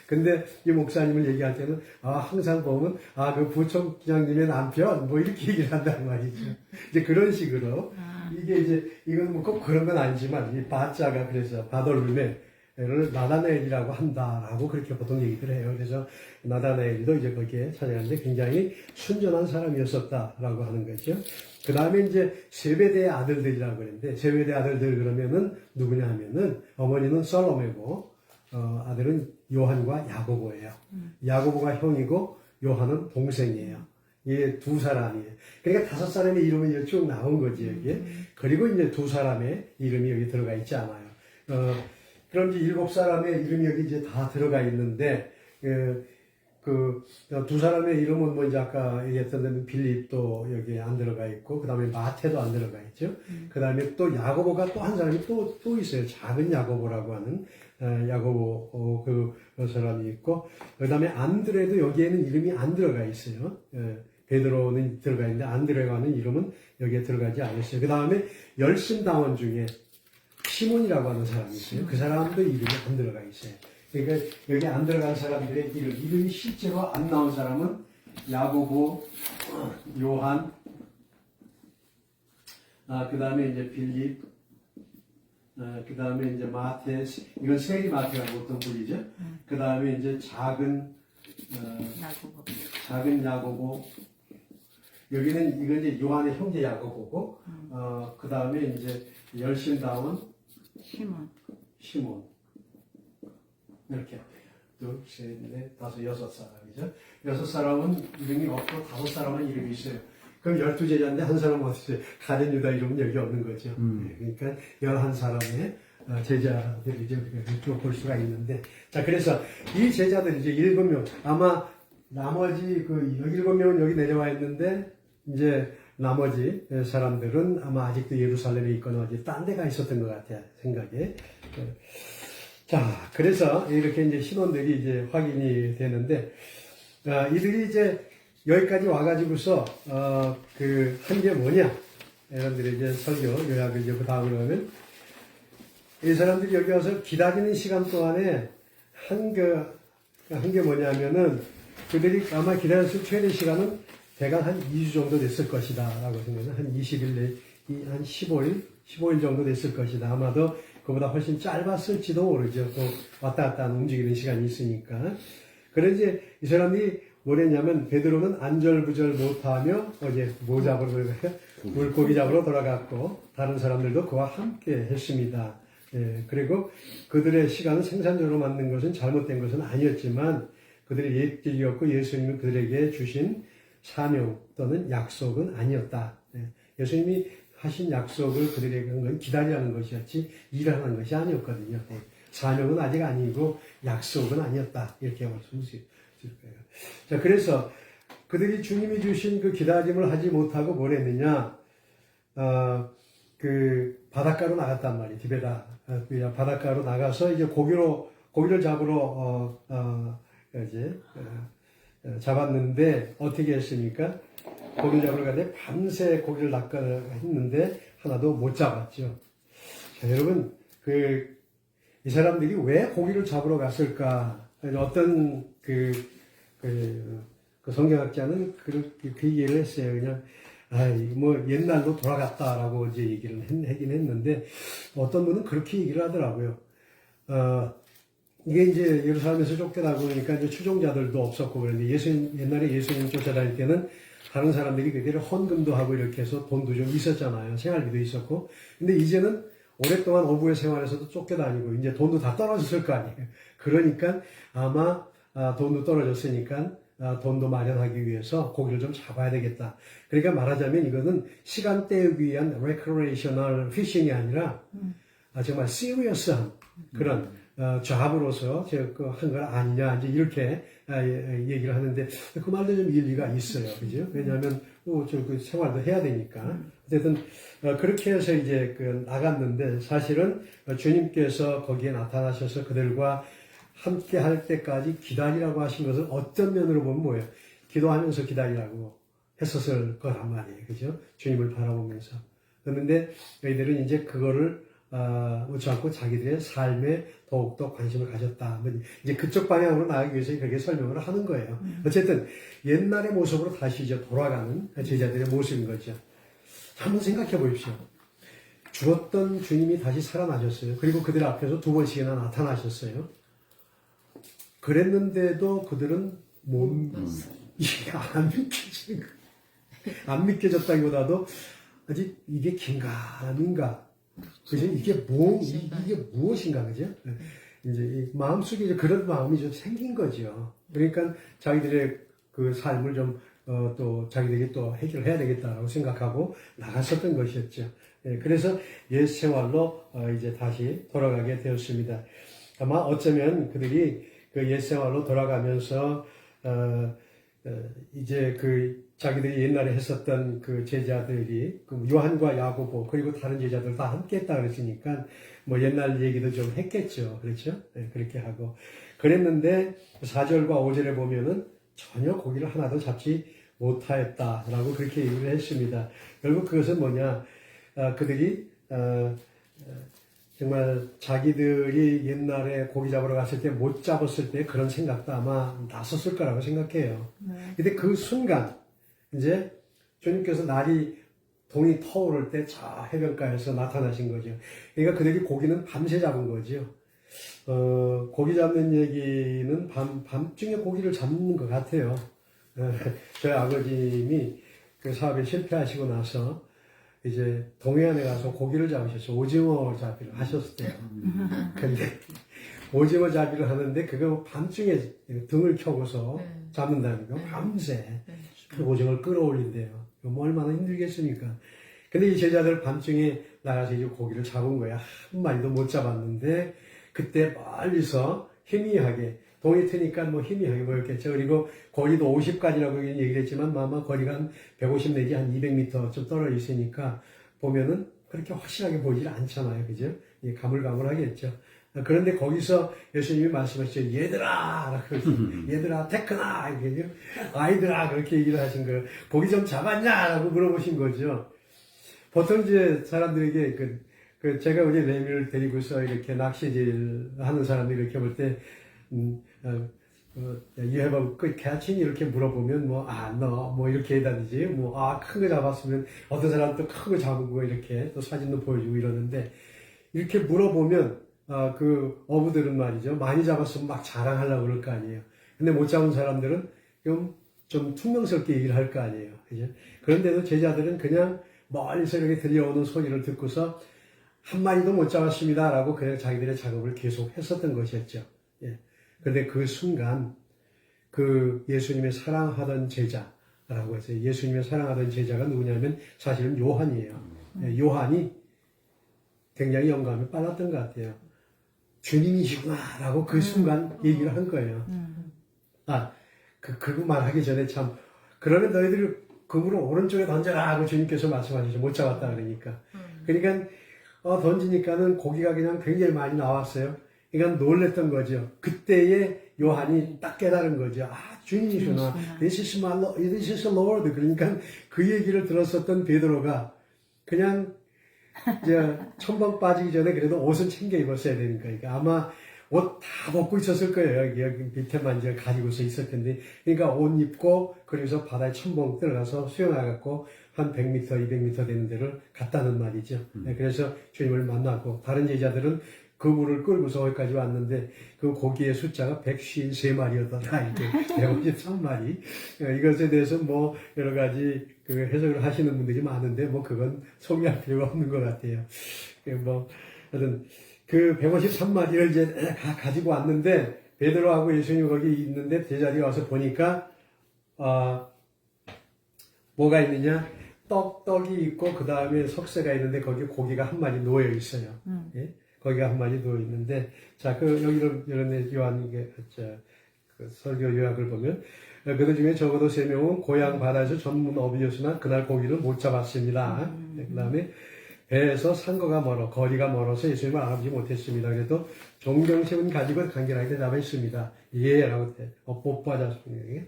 근데 이 목사님을 얘기할 때는, 항상 보면, 그 부총장님의 남편, 이렇게 얘기를 한단 말이죠. 이제 그런 식으로. 이게 이제, 이건 뭐 꼭 그런 건 아니지만, 이 바자가 그래서 바돌룸에를 나다나엘이라고 한다라고 그렇게 보통 얘기를 해요. 그래서 나다나엘도 이제 거기에 찾아갔는데 굉장히 순전한 사람이었었다라고 하는 거죠. 그 다음에 이제 세베대의 아들들이라고 그랬는데, 세베대 아들들 그러면은 누구냐 하면은, 어머니는 솔로메고, 아들은 요한과 야고보예요. 야고보가 형이고 요한은 동생이에요. 이게 두 사람이에요. 그러니까 5사람의 이름이 쭉 나온 거지, 여기에. 그리고 이제 2사람의 이름이 여기 들어가 있지 않아요. 그럼 이제 7사람의 이름이 여기 이제 다 들어가 있는데, 2사람의 이름은 뭐 이제 아까 얘기했던 데는 빌립도 여기에 안 들어가 있고, 그 다음에 마태도 안 들어가 있죠. 그 다음에 또 야고보가 또 한 사람이 또 있어요. 작은 야고보라고 하는, 야고보, 그 사람이 있고, 그 다음에 안드레도 여기에는 이름이 안 들어가 있어요. 베드로는 들어가 있는데, 안드레라는 이름은 여기에 들어가지 않았어요. 그 다음에 열심당원 중에 시몬이라고 하는 사람이 있어요. 그 사람도 이름이 안 들어가 있어요. 그러니까 여기 안 들어간 사람들의 이름이 실제로 안 나온 사람은 야고보, 요한, 그 다음에 이제 빌립, 그 다음에 이제 마태, 이건 세리 마태라고 보통 불리죠. 그 다음에 이제 작은 야고보. 여기는 이건 이제 요한의 형제 야고보고, 그 다음에 이제 열심다운 시몬. 이렇게 둘, 셋, 넷, 다섯, 6사람이죠. 6사람은 이름이 없고 5사람은 이름이 있어요. 그럼 12제자인데 한 사람은 어떻게 가룟 유다 이름은 여기 없는 거죠. 그러니까 11사람의 제자들이죠. 이렇게 볼 수가 있는데, 자, 그래서 이 제자들 이제 7명, 아마 나머지 7명은 여기 내려와 있는데, 이제 나머지 사람들은 아마 아직도 예루살렘에 있거나 어디 딴 데가 있었던 것 같아요, 생각에. 자, 그래서 이렇게 이제 신원들이 이제 확인이 되는데, 이들이 이제 여기까지 와가지고서, 한 게 뭐냐? 여러분들이 이제 설교 요약을 이제 그 다음으로 하면, 이 사람들이 여기 와서 기다리는 시간 동안에 한 게 뭐냐면은, 그들이 아마 기다렸을 최대 시간은 대강 한 2주 정도 됐을 것이다. 라고 생각해요. 한 20일, 한 15일 정도 됐을 것이다. 아마도 그보다 훨씬 짧았을지도 모르죠. 또 왔다 갔다 움직이는 시간이 있으니까. 그런데 이 사람이 뭐랬냐면, 베드로는 안절부절 못하며 어제 뭐 잡으러 돌아가요? 물고기 잡으러 돌아갔고, 다른 사람들도 그와 함께 했습니다. 그리고 그들의 시간을 생산적으로 만든 것은 잘못된 것은 아니었지만, 그들의 예길이었고 예수님은 그들에게 주신 사명 또는 약속은 아니었다. 예수님이 하신 약속을 그들에게 한 건 기다리라는 것이었지 일하는 것이 아니었거든요. 사명은 아직 아니고 약속은 아니었다. 이렇게 말씀드릴 거예요. 자, 그래서 그들이 주님이 주신 그 기다림을 하지 못하고 뭘 했느냐? 바닷가로 나갔단 말이에요. 디베다 바닷가로 나가서 이제 고기를 잡으러 잡았는데 어떻게 했습니까? 고기를 잡으러 가는데 밤새 고기를 낚아했는데 하나도 못 잡았죠. 자, 여러분, 이 사람들이 왜 고기를 잡으러 갔을까? 어떤 성경학자는 그 얘기를 했어요. 그냥, 옛날로 돌아갔다라고 이제 얘기를 하긴 했는데, 어떤 분은 그렇게 얘기를 하더라고요. 이게 이제 예루살렘에서 쫓겨나고 그러니까 이제 추종자들도 없었고 그런데 옛날에 예수님 쫓아다닐 때는 다른 사람들이 그들을 헌금도 하고 이렇게 해서 돈도 좀 있었잖아요. 생활비도 있었고. 근데 이제는 오랫동안 어부의 생활에서도 쫓겨다니고 이제 돈도 다 떨어졌을 거 아니에요. 그러니까 아마 돈도 떨어졌으니까 돈도 마련하기 위해서 고기를 좀 잡아야 되겠다. 그러니까 말하자면 이거는 시간 때우기 위한 recreational fishing이 아니라 정말 serious한 그런 잡으로서 제가 한 건 아니냐 이제 이렇게 얘기를 하는데 그 말도 좀 일리가 있어요, 그죠? 왜냐하면 그 생활도 해야 되니까 어쨌든 그렇게 해서 이제 나갔는데 사실은 주님께서 거기에 나타나셔서 그들과 함께 할 때까지 기다리라고 하신 것은 어떤 면으로 보면 뭐예요? 기도하면서 기다리라고 했었을 거란 말이에요, 그죠? 주님을 바라보면서. 그런데 너희들은 이제 그거를 묻지 않고 자기들의 삶에 더욱더 관심을 가졌다. 이제 그쪽 방향으로 나가기 위해서 그렇게 설명을 하는 거예요. 어쨌든 옛날의 모습으로 다시 이제 돌아가는 제자들의 모습인 거죠. 한번 생각해 보십시오. 죽었던 주님이 다시 살아나셨어요. 그리고 그들 앞에서 2번씩이나 나타나셨어요. 그랬는데도 그들은 이게 안 믿겨지는 거예요. 안 믿겨졌다기보다도 아직 이게 긴가 아닌가. 그죠? 이게 무엇인가, 그죠? 이제 이 마음속에 이제 그런 마음이 좀 생긴 거죠. 그러니까 자기들의 그 삶을 좀, 또 자기들이 또 해결해야 되겠다라고 생각하고 나갔었던 것이었죠. 예, 그래서 옛 생활로 이제 다시 돌아가게 되었습니다. 아마 어쩌면 그들이 그 옛 생활로 돌아가면서, 이제 그 자기들이 옛날에 했었던 그 제자들이 그 요한과 야고보 그리고 다른 제자들 다 함께 했다 그랬으니까 뭐 옛날 얘기도 좀 했겠죠. 그렇죠? 네, 그렇게 하고 그랬는데 4절과 5절에 보면은 전혀 고기를 하나도 잡지 못하였다라고 그렇게 얘기를 했습니다. 결국 그것은 뭐냐? 그들이 정말 자기들이 옛날에 고기 잡으러 갔을 때 못 잡았을 때 그런 생각도 아마 났었을 거라고 생각해요. 근데 그 순간 이제 주님께서 동이 터오를 때 저 해변가에서 나타나신 거죠. 그러니까 그들이 고기는 밤새 잡은 거죠. 고기 잡는 얘기는 밤중에 고기를 잡는 것 같아요. 저희 아버님이 그 사업에 실패하시고 나서 이제 동해안에 가서 고기를 잡으셨어요. 오징어 잡이를 하셨을 때요. 근데 오징어 잡이를 하는데 그거 밤중에 등을 켜고서 잡는다는 거 밤새 그 오징어를 끌어올린대요. 뭐 얼마나 힘들겠습니까? 근데 이 제자들 밤중에 나가서 이제 고기를 잡은 거야. 한 마리도 못 잡았는데 그때 멀리서 희미하게 동이 트니까 뭐 희미하게 보였겠죠. 그리고 거리도 50까지라고 얘기를 했지만 아마 거리가 한 150 내지 한 200m 좀 떨어져 있으니까 보면은 그렇게 확실하게 보이질 않잖아요. 그죠? 가물가물하겠죠. 그런데 거기서 예수님이 말씀하시죠. 얘들아! 얘들아, 테크나! 이렇게, 아이들아! 그렇게 얘기를 하신 거예요. 고기 좀 잡았냐? 라고 물어보신 거죠. 보통 이제 사람들에게 제가 우리 레미를 데리고서 이렇게 낚시질 하는 사람들이 이렇게 볼 때, you have a good catching? 이렇게 물어보면, 뭐, 이렇게 해다니지. 큰 거 잡았으면, 어떤 사람은 또 큰 거 잡은 거 이렇게 또 사진도 보여주고 이러는데, 이렇게 물어보면, 그 어부들은 말이죠. 많이 잡았으면 막 자랑하려고 그럴 거 아니에요. 근데 못 잡은 사람들은 좀 퉁명스럽게 얘기를 할 거 아니에요. 그죠? 그런데도 제자들은 그냥 멀리서 이렇게 들려오는 소리를 듣고서 한 마리도 못 잡았습니다라고 그냥 자기들의 작업을 계속 했었던 것이었죠. 예. 그런데 그 순간 그 예수님의 사랑하던 제자라고 해서 예수님의 사랑하던 제자가 누구냐면 사실은 요한이에요. 예, 요한이 굉장히 영감이 빨랐던 것 같아요. 주님이시구나라고 그 순간 얘기를 한 거예요. 그거 말하기 전에 참 그러면 너희들이 그물을 오른쪽에 던져라 하고 주님께서 말씀하시죠. 못 잡았다 그러니까. 그러니까 던지니까는 고기가 그냥 굉장히 많이 나왔어요. 그러니까 놀랬던 거죠. 그때의 요한이 딱 깨달은 거죠. 주님이시구나. This is my Lord. This is the Lord. 그러니까 그 얘기를 들었었던 베드로가 그냥 이제 천방 빠지기 전에 그래도 옷은 챙겨 입었어야 되니까. 그러니까 아마 옷 다 벗고 있었을 거예요. 여기 밑에만 이제 가지고서 있을 텐데. 그러니까 옷 입고, 그래서 바다에 첨벙 들어가서 수영해갖고 한 100m, 200m 되는 데를 갔다는 말이죠. 네, 그래서 주님을 만나고, 다른 제자들은 그 물을 끌고서 거기까지 왔는데, 그 고기의 숫자가 153마리였더라. 이렇게 153마리. 이것에 대해서 뭐, 여러 가지 그 해석을 하시는 분들이 많은데, 뭐, 그건 소개할 필요가 없는 것 같아요. 하여튼, 그 153마리를 이제 가지고 왔는데, 베드로하고 예수님이 거기 있는데, 제자들이 와서 보니까, 뭐가 있느냐? 떡이 있고, 그 다음에 석쇠가 있는데, 거기 고기가 한 마리 놓여 있어요. 예? 거기가 한 마리 놓여 있는데, 자, 여기를, 요한, 그 설교 요약을 보면, 그들 중에 적어도 3명은 고향 바다에서 전문 어부였으나, 그날 고기를 못 잡았습니다. 그 다음에, 배에서 산거가 거리가 멀어서 예수님을 알아보지 못했습니다. 그래도 존경심은 가지고 간결하게 대답했습니다. 예, 라고 못 받았습니다.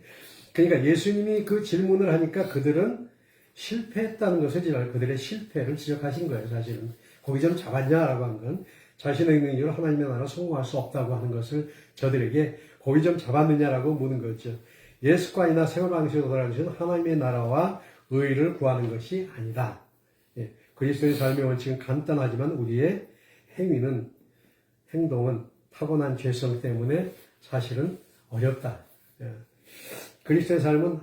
그러니까 예수님이 그 질문을 하니까 그들은 실패했다는 것을 그들의 실패를 지적하신 거예요. 사실은 거기 좀 잡았냐라고 한 건 자신의 능력으로 하나님의 나라로 성공할 수 없다고 하는 것을 저들에게 거기 좀 잡았느냐라고 묻는 거죠. 예습관이나 생활 방식으로 돌아가는 것은 하나님의 나라와 의를 구하는 것이 아니다. 예, 그리스도의 삶의 원칙은 간단하지만 우리의 행동은 타고난 죄성 때문에 사실은 어렵다. 예, 그리스도의 삶은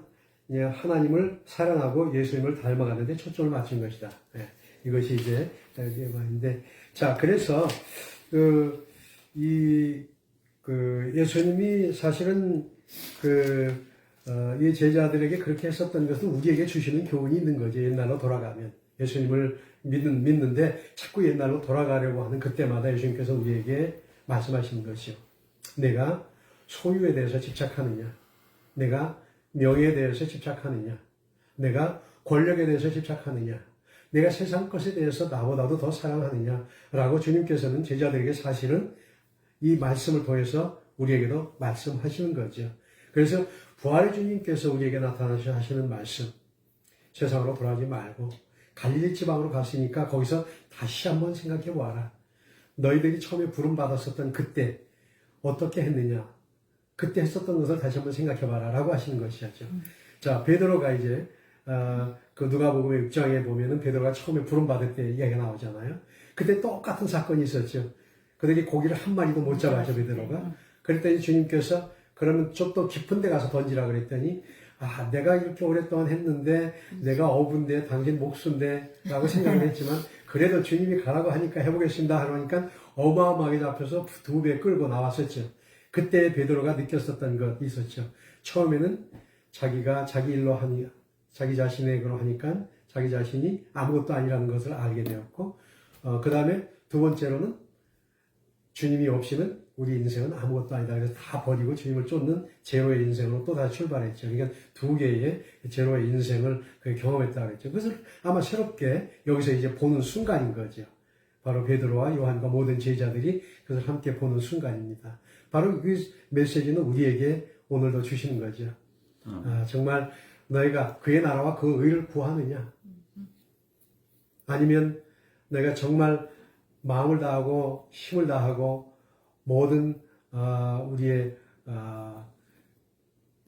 하나님을 사랑하고 예수님을 닮아가는 데 초점을 맞춘 것이다. 예, 이것이 이제 여기에 말인데, 자, 그래서 예수님이 사실은 이 제자들에게 그렇게 했었던 것은 우리에게 주시는 교훈이 있는 거죠. 옛날로 돌아가면 예수님을 믿는데 자꾸 옛날로 돌아가려고 하는 그때마다 예수님께서 우리에게 말씀하시는 것이요. 내가 소유에 대해서 집착하느냐, 내가 명예에 대해서 집착하느냐, 내가 권력에 대해서 집착하느냐, 내가 세상 것에 대해서 나보다도 더 사랑하느냐라고 주님께서는 제자들에게 사실은 이 말씀을 통해서 우리에게도 말씀하시는 거죠. 그래서 부활의 주님께서 우리에게 나타나셔 하시는 말씀, 세상으로 돌아가지 말고 갈릴리 지방으로 갔으니까 거기서 다시 한번 생각해 보아라. 너희들이 처음에 부름 받았었던 그때 어떻게 했느냐, 그때 했었던 것을 다시 한번 생각해 봐라 라고 하시는 것이죠. 자, 베드로가 이제 그 누가복음의 6장에 보면은 베드로가 처음에 부름 받을 때 이야기가 나오잖아요. 그때 똑같은 사건이 있었죠. 그들이 고기를 한 마리도 못 잡았죠, 베드로가. 그랬더니 주님께서 그러면 좀 더 깊은 데 가서 던지라 그랬더니, 아, 내가 이렇게 오랫동안 했는데, 내가 어부인데, 당신 목수인데, 라고 생각을 했지만, 그래도 주님이 가라고 하니까 해보겠습니다. 하니까 어마어마하게 잡혀서 2배 끌고 나왔었죠. 그때 베드로가 느꼈었던 것 있었죠. 처음에는 자기가 자기 일로 하니, 자기 자신의 그로 하니까 자기 자신이 아무것도 아니라는 것을 알게 되었고, 그 다음에 두 번째로는 주님이 없이는 우리 인생은 아무것도 아니다. 그래서 다 버리고 주님을 쫓는 제로의 인생으로 또 다시 출발했죠. 그러니까 2개의 제로의 인생을 경험했다고 했죠. 그것을 아마 새롭게 여기서 이제 보는 순간인 거죠. 바로 베드로와 요한과 모든 제자들이 그것을 함께 보는 순간입니다. 바로 그 메시지는 우리에게 오늘도 주시는 거죠. 정말 너희가 그의 나라와 그 의를 구하느냐? 아니면 내가 정말 마음을 다하고 힘을 다하고 모든 우리의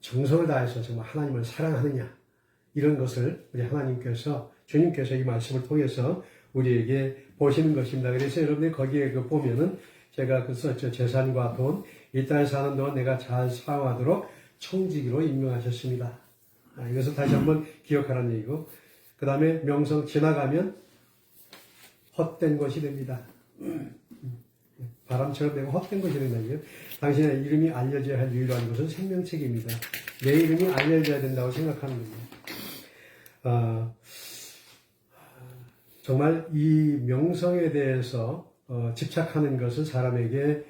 정성을 다해서 정말 하나님을 사랑하느냐, 이런 것을 우리 하나님께서, 주님께서 이 말씀을 통해서 우리에게 보시는 것입니다. 그래서 여러분들 거기에 보면은 제가 썼죠. 재산과 돈, 이 땅에 사는 동안 내가 잘 사용하도록 청지기로 임명하셨습니다. 이것을 다시 한번 기억하라는 얘기고, 그 다음에 명성 지나가면 헛된 것이 됩니다. 바람처럼 되고 헛된 것이 된다고요. 당신의 이름이 알려져야 할 유일한 것은 생명책입니다. 내 이름이 알려져야 된다고 생각하는 겁니다. 정말 이 명성에 대해서 집착하는 것은 사람에게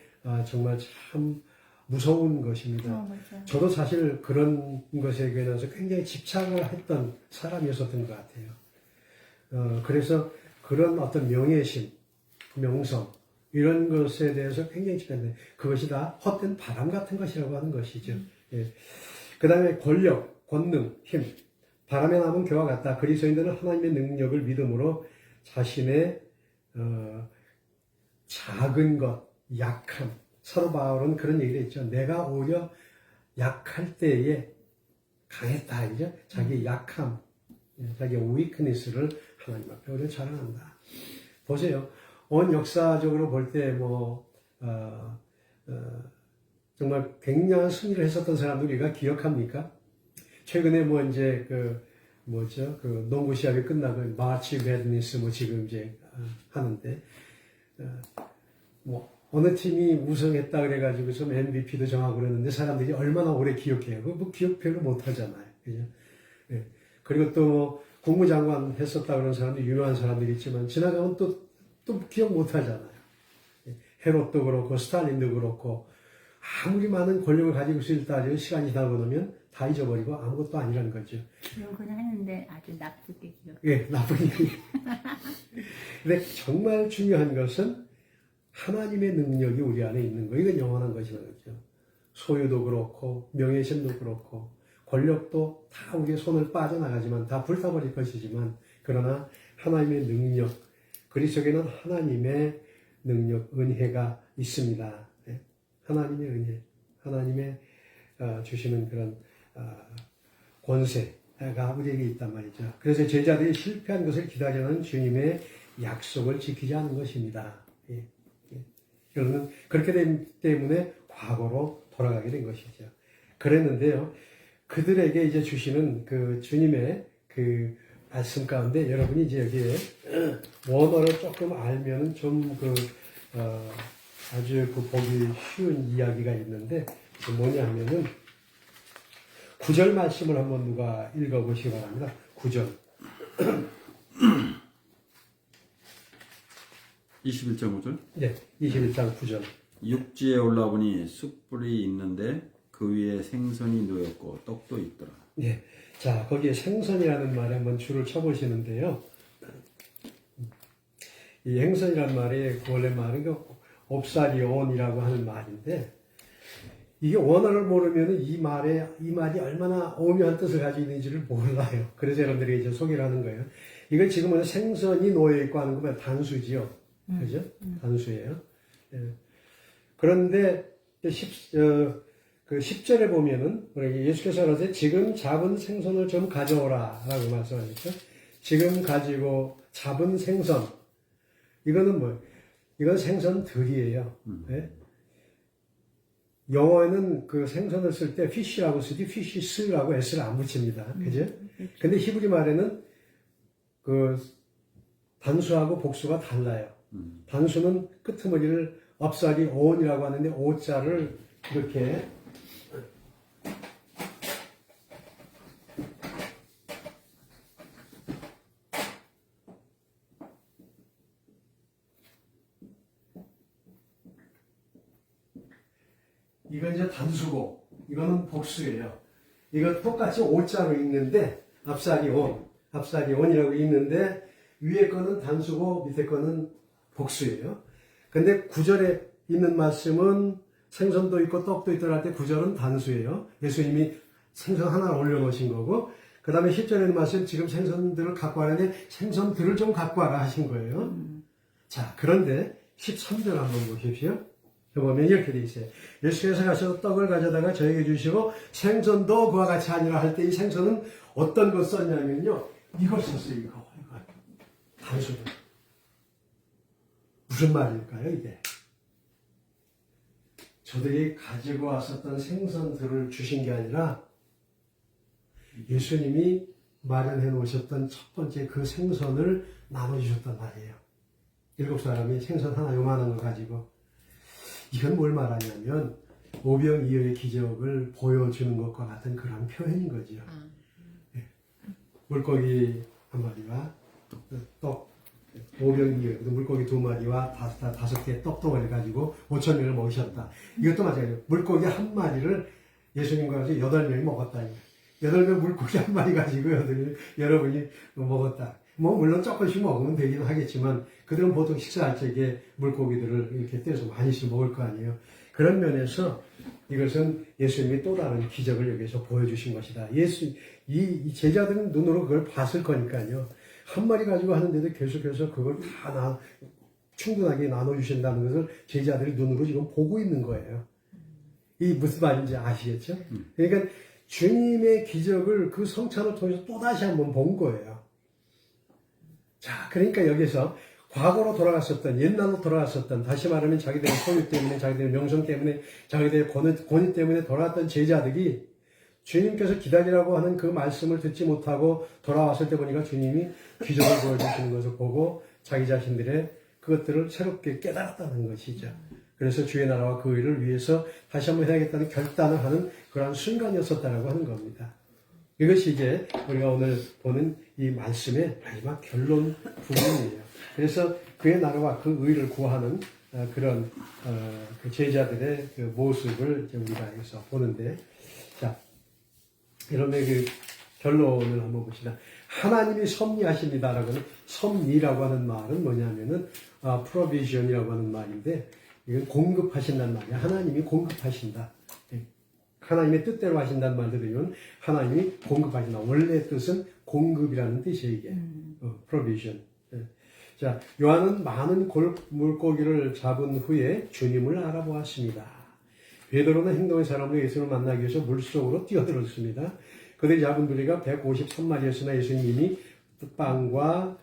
정말 참 무서운 것입니다. 저도 사실 그런 것에 대해서 굉장히 집착을 했던 사람이었던 것 같아요. 그래서 그런 어떤 명예심, 명성, 이런 것에 대해서 굉장히 집착했는데 그것이 다 헛된 바람 같은 것이라고 하는 것이죠. 예. 그 다음에 권력, 권능, 힘. 바람에 남은 겨와 같다. 그리스도인들은 하나님의 능력을 믿음으로 자신의 작은 것, 약함. 사도 바울은 그런 얘기를 했죠. 내가 오히려 약할 때에 강했다. 그죠? 자기의 약함, 자기의 weakness를 하나님 앞에 오히려 자랑한다. 보세요. 온 역사적으로 볼 때 정말 굉장한 승리를 했었던 사람들 우리가 기억합니까? 최근에 농구 시합이 끝나고 마치 매드니스 지금 이제 하는데 어느 팀이 우승했다 그래가지고 좀 MVP도 정하고 그랬는데 사람들이 얼마나 오래 기억해요. 기억 별로 못 하잖아요. 그죠? 예. 그리고 또 국무장관 했었다 그런 사람들 유명한 사람들이 있지만 지나가면 또 기억 못 하잖아요. 헤롯도 그렇고 스탈린도 그렇고 아무리 많은 권력을 가지고 있을지 시간이 지나고 나면 다 잊어버리고 아무것도 아니라는 거죠. 그냥 했는데 아주 나쁘게 기억. 예, 나쁘게. 근데 정말 중요한 것은 하나님의 능력이 우리 안에 있는 거. 이건 영원한 것이라는 거죠. 소유도 그렇고 명예심도 그렇고 권력도 다 우리의 손을 빠져나가지만 다 불타버릴 것이지만 그러나 하나님의 능력, 그리스도에는 하나님의 능력, 은혜가 있습니다. 예? 하나님의 은혜, 하나님의 주시는 그런 권세가 우리에게 있단 말이죠. 그래서 제자들이 실패한 것을 기다리는 주님의 약속을 지키지 않은 것입니다. 예. 그러면 그렇게 되기 때문에 과거로 돌아가게 된 것이죠. 그랬는데요. 그들에게 이제 주시는 그 주님의 그 말씀 가운데 여러분이 이제 여기에 원어를 조금 알면 좀 아주 보기 쉬운 이야기가 있는데 뭐냐 하면은 9절 말씀을 한번 누가 읽어보시기 바랍니다. 9절. 21장 5절. 네, 21장 9절. 육지에 올라보니 숯불이 있는데 그 위에 생선이 놓였고 떡도 있더라. 네, 자 거기에 생선이라는 말에 한번 줄을 쳐보시는데요. 이 행선이라는 말이 원래 말은 옵사리온이라고 하는 말인데 이게 원어를 모르면 이 말이 얼마나 오묘한 뜻을 가지고 있는지를 몰라요. 그래서 여러분들이 이제 소개를 하는 거예요. 이걸 지금은 생선이 놓여있고 하는 거면 단수지요. 그죠? 단수예요. 예. 그런데 그 10절에 보면은 예수께서 그러세요. 지금 잡은 생선을 좀 가져오라 라고 말씀하셨죠. 지금 가지고 잡은 생선. 이거는 뭐예요? 이건 생선들이에요. 예? 영어에는 그 생선을 쓸 때 fish라고 쓰지 fishes라고 s를 안 붙입니다. 그죠? 근데 히브리 말에는 그 단수하고 복수가 달라요. 단수는 끄트머리를 업사리 온이라고 하는데 오자를 이렇게 이건 이제 단수고 이거는 복수예요. 이거 똑같이 오자로 읽는데 앞사리온이라고 읽는데 위에 거는 단수고 밑에 거는 복수예요. 근데 9절에 있는 말씀은 생선도 있고 떡도 있더라 할 때 9절은 단수예요. 예수님이 생선 하나를 올려놓으신 거고 그 다음에 10절에 있는 말씀 지금 생선들을 갖고 와라는데 생선들을 좀 갖고 와라 하신 거예요. 자, 그런데 13절 한번 보십시오. 보면 이렇게 돼 있어요. 예수께서 가셔서 떡을 가져다가 저에게 주시고 생선도 그와 같이 하니라 할 때 이 생선은 어떤 걸 썼냐면요. 이걸 썼어요. 이거. 단수는. 무슨 말일까요, 이게? 저들이 가지고 왔었던 생선들을 주신 게 아니라 예수님이 마련해 놓으셨던 첫 번째 그 생선을 나눠주셨단 말이에요. 7사람이 생선 하나 요만한 거 가지고 이건 뭘 말하냐면 오병이어의 기적을 보여주는 것과 같은 그런 표현인 거죠. 네. 물고기 한 마리와 떡, 오병이어, 물고기 2마리와 5개의 떡덩어리를 가지고 5,000명을 먹으셨다. 이것도 마찬가지예요. 물고기 한 마리를 예수님과 같이 8명이 먹었다. 8명 물고기 한 마리 가지고 여러분이 먹었다. 물론 조금씩 먹으면 되긴 하겠지만 그들은 보통 식사할 적에 물고기들을 이렇게 떼서 많이씩 먹을 거 아니에요. 그런 면에서 이것은 예수님이 또 다른 기적을 여기서 보여주신 것이다. 이 제자들은 눈으로 그걸 봤을 거니까요. 한 마리 가지고 하는데도 계속해서 그걸 다 충분하게 나눠주신다는 것을 제자들이 눈으로 지금 보고 있는 거예요. 이 무슨 말인지 아시겠죠? 그러니까 주님의 기적을 그 성찬을 통해서 또다시 한번 본 거예요. 자, 그러니까 여기서 과거로 돌아갔었던, 옛날로 돌아갔었던, 다시 말하면 자기들의 소유 때문에, 자기들의 명성 때문에, 자기들의 권위 때문에 돌아왔던 제자들이 주님께서 기다리라고 하는 그 말씀을 듣지 못하고 돌아왔을 때 보니까 주님이 기적을 보여주시는 것을 보고 자기 자신들의 그것들을 새롭게 깨달았다는 것이죠. 그래서 주의 나라와 그 의를 위해서 다시 한번 해야겠다는 결단을 하는 그러한 순간이었었다라고 하는 겁니다. 이것이 이제 우리가 오늘 보는 이 말씀의 마지막 결론 부분이에요. 그래서 그의 나라와 그 의를 구하는 그런 그 제자들의 그 모습을 우리가 여기서 보는데, 자, 여러분의 그 결론을 한번 봅시다. 하나님이 섭리하십니다라고 하는 섭리라고 하는 말은 뭐냐면은 provision이라고 하는 말인데 이건 공급하신다는 말이에요. 하나님이 공급하신다. 하나님의 뜻대로 하신다는 말도 되면 하나님이 공급하신다. 원래 뜻은 공급이라는 뜻이에요, 이게. provision. 자, 요한은 많은 물고기를 잡은 후에 주님을 알아보았습니다. 베드로는 행동의 사람으로 예수를 만나기 위해서 물속으로 뛰어들었습니다. 그들이 잡은 부리가 153마리였으나 예수님이 빵과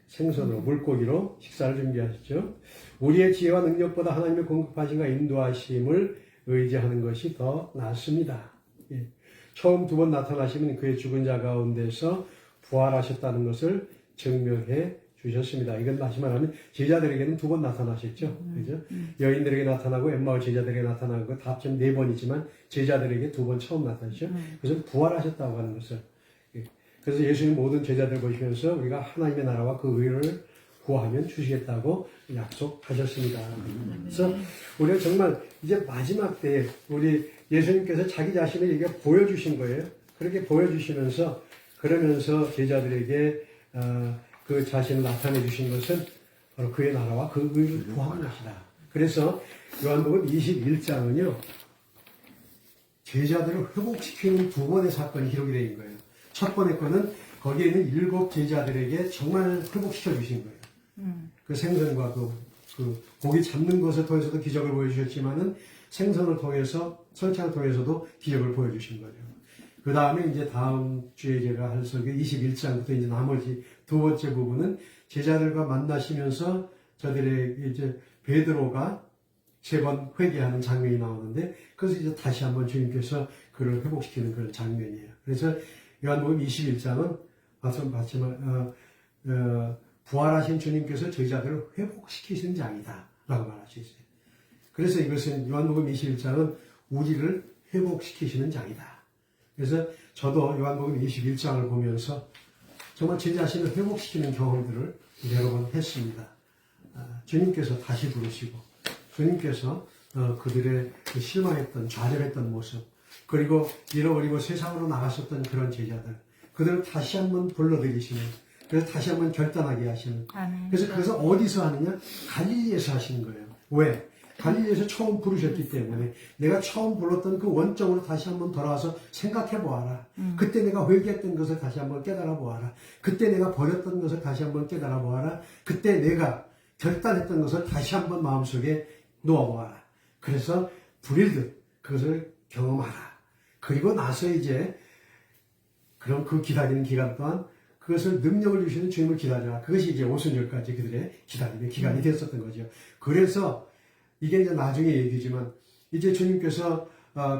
생선으로 물고기로 식사를 준비하셨죠. 우리의 지혜와 능력보다 하나님의 공급하심과 인도하심을 의지하는 것이 더 낫습니다. 예. 처음 2번 나타나시면 그의 죽은 자 가운데서 부활하셨다는 것을 증명해 주셨습니다. 이건 다시 말하면 제자들에게는 2번 나타나셨죠. 그죠? 여인들에게 나타나고 엠마오 제자들에게 나타나는 거 다 합치면 4번이지만 제자들에게 2번 처음 나타나셨죠. 그래서 부활하셨다고 하는 것을. 예. 그래서 예수님 모든 제자들 보시면서 우리가 하나님의 나라와 그 의를 구하면 주시겠다고 약속하셨습니다. 그래서 우리가 정말 이제 마지막 때에 우리 예수님께서 자기 자신을 이게 보여주신 거예요. 그렇게 보여주시면서 그러면서 제자들에게 그 자신을 나타내 주신 것은 바로 그의 나라와 그 의를 구하는 것이다. 그래서 요한복음 21장은요. 제자들을 회복시키는 2번의 사건이 기록이 되어 있는 거예요. 첫 번의 거는 거기에 있는 7 제자들에게 정말 회복시켜 주신 거예요. 그 생선과 그 고기 잡는 것을 통해서도 기적을 보여주셨지만은 생선을 통해서 설창을 통해서도 기적을 보여주신 거죠. 그 다음에 이제 다음 주에 제가 할 설교 21장부터 이제 나머지 2번째 부분은 제자들과 만나시면서 저들의 이제 베드로가 3번 회개하는 장면이 나오는데 그래서 이제 다시 한번 주님께서 그를 회복시키는 그런 장면이에요. 그래서 요한복음 21장은 마지막 부활하신 주님께서 제자들을 회복시키신 장이다 라고 말할 수 있어요. 그래서 이것은 요한복음 21장은 우리를 회복시키시는 장이다. 그래서 저도 요한복음 21장을 보면서 정말 제 자신을 회복시키는 경험들을 여러 번 했습니다. 주님께서 다시 부르시고 주님께서 그들의 그 실망했던 좌절했던 모습 그리고 잃어버리고 세상으로 나갔었던 그런 제자들 그들을 다시 한번 불러들이시는 그래서 다시 한번 결단하게 하시는 아멘. 그래서 그것을 어디서 하느냐? 갈릴리에서 하시는 거예요. 왜? 갈릴리에서 처음 부르셨기 때문에 내가 처음 불렀던 그 원점으로 다시 한번 돌아와서 생각해 보아라. 그때 내가 회개했던 것을 다시 한번 깨달아 보아라. 그때 내가 버렸던 것을 다시 한번 깨달아 보아라. 그때 내가 결단했던 것을 다시 한번 마음속에 놓아 보아라. 그래서 불일듯 그것을 경험하라. 그리고 나서 이제 그럼 그 기다리는 기간 동안 그것을 능력을 주시는 주님을 기다려라. 그것이 이제 오순절까지 그들의 기다림의 기간이 됐었던 거죠. 그래서 이게 이제 나중에 얘기지만 이제 주님께서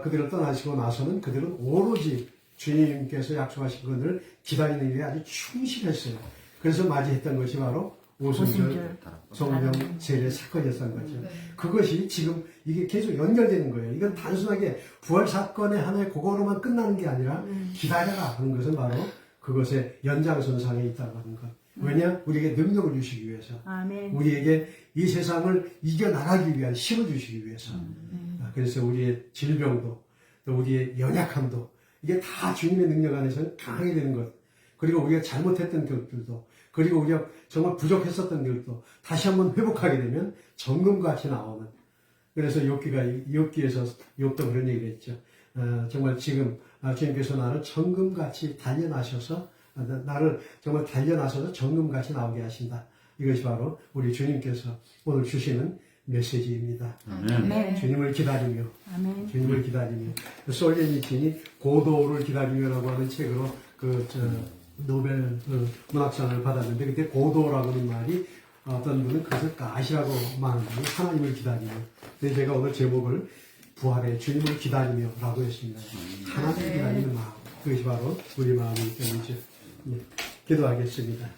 그들을 떠나시고 나서는 그들은 오로지 주님께서 약속하신 것을 기다리는 일에 아주 충실했어요. 그래서 맞이했던 것이 바로 오순절 성령 세례 사건이었던 거죠. 그것이 지금 이게 계속 연결되는 거예요. 이건 단순하게 부활 사건의 하나의 그거로만 끝나는 게 아니라 기다려라 하는 것은 바로 그것의 연장선상에 있다고 하는 것. 왜냐? 우리에게 능력을 주시기 위해서. 아멘. 우리에게 이 세상을 이겨나가기 위한 힘을 주시기 위해서. 그래서 우리의 질병도, 또 우리의 연약함도, 이게 다 주님의 능력 안에서는 강하게 되는 것. 그리고 우리가 잘못했던 것들도, 그리고 우리가 정말 부족했었던 것도 다시 한번 회복하게 되면 정금같이 나오는. 그래서 욥기에서 욥도 그런 얘기를 했죠. 정말 지금 주님께서 나를 정금같이 단련하셔서 나를 정말 단련하셔서 정금같이 나오게 하신다. 이것이 바로 우리 주님께서 오늘 주시는 메시지입니다. 아멘. 주님을 기다리며 아멘. 주님을 기다리며 솔제니친이 고도를 기다리며라고 하는 책으로 노벨 문학상을 받았는데 그때 고도라고 하는 말이 어떤 분은 그것을 가시라고 말하는 분이 하나님을 기다리며 근데 제가 오늘 제목을 부활의 주님을 기다리며 라고 했습니다. 하나님을 기다리는 마음 그것이 바로 우리 마음이기 때문이죠. 기도하겠습니다.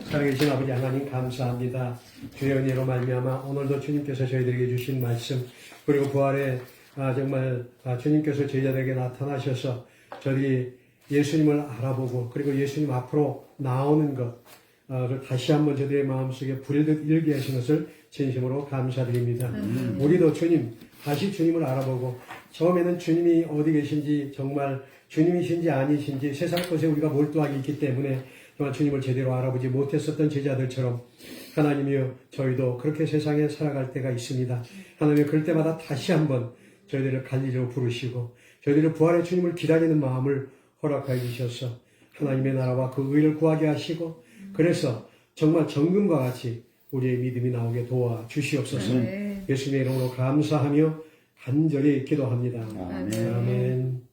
살아계신 아버지 하나님 감사합니다. 주의 은혜로 말미암아 오늘도 주님께서 저희들에게 주신 말씀 그리고 부활에 정말 주님께서 제자들에게 나타나셔서 저희 예수님을 알아보고 그리고 예수님 앞으로 나오는 것을 다시 한번 저희의 마음속에 불일듯 일게 하신 것을 진심으로 감사드립니다. 우리도 주님 다시 주님을 알아보고 처음에는 주님이 어디 계신지 정말 주님이신지 아니신지 세상 것에 우리가 몰두하기 있기 때문에 정말 주님을 제대로 알아보지 못했었던 제자들처럼 하나님이여 저희도 그렇게 세상에 살아갈 때가 있습니다. 하나님 그럴 때마다 다시 한번 저희들을 간절히 부르시고 저희들의 부활의 주님을 기다리는 마음을 허락하여 주셔서 하나님의 나라와 그 의를 구하게 하시고 그래서 정말 정금과 같이 우리의 믿음이 나오게 도와 주시옵소서. 네. 예수님의 이름으로 감사하며 간절히 기도합니다. 아멘. 아멘.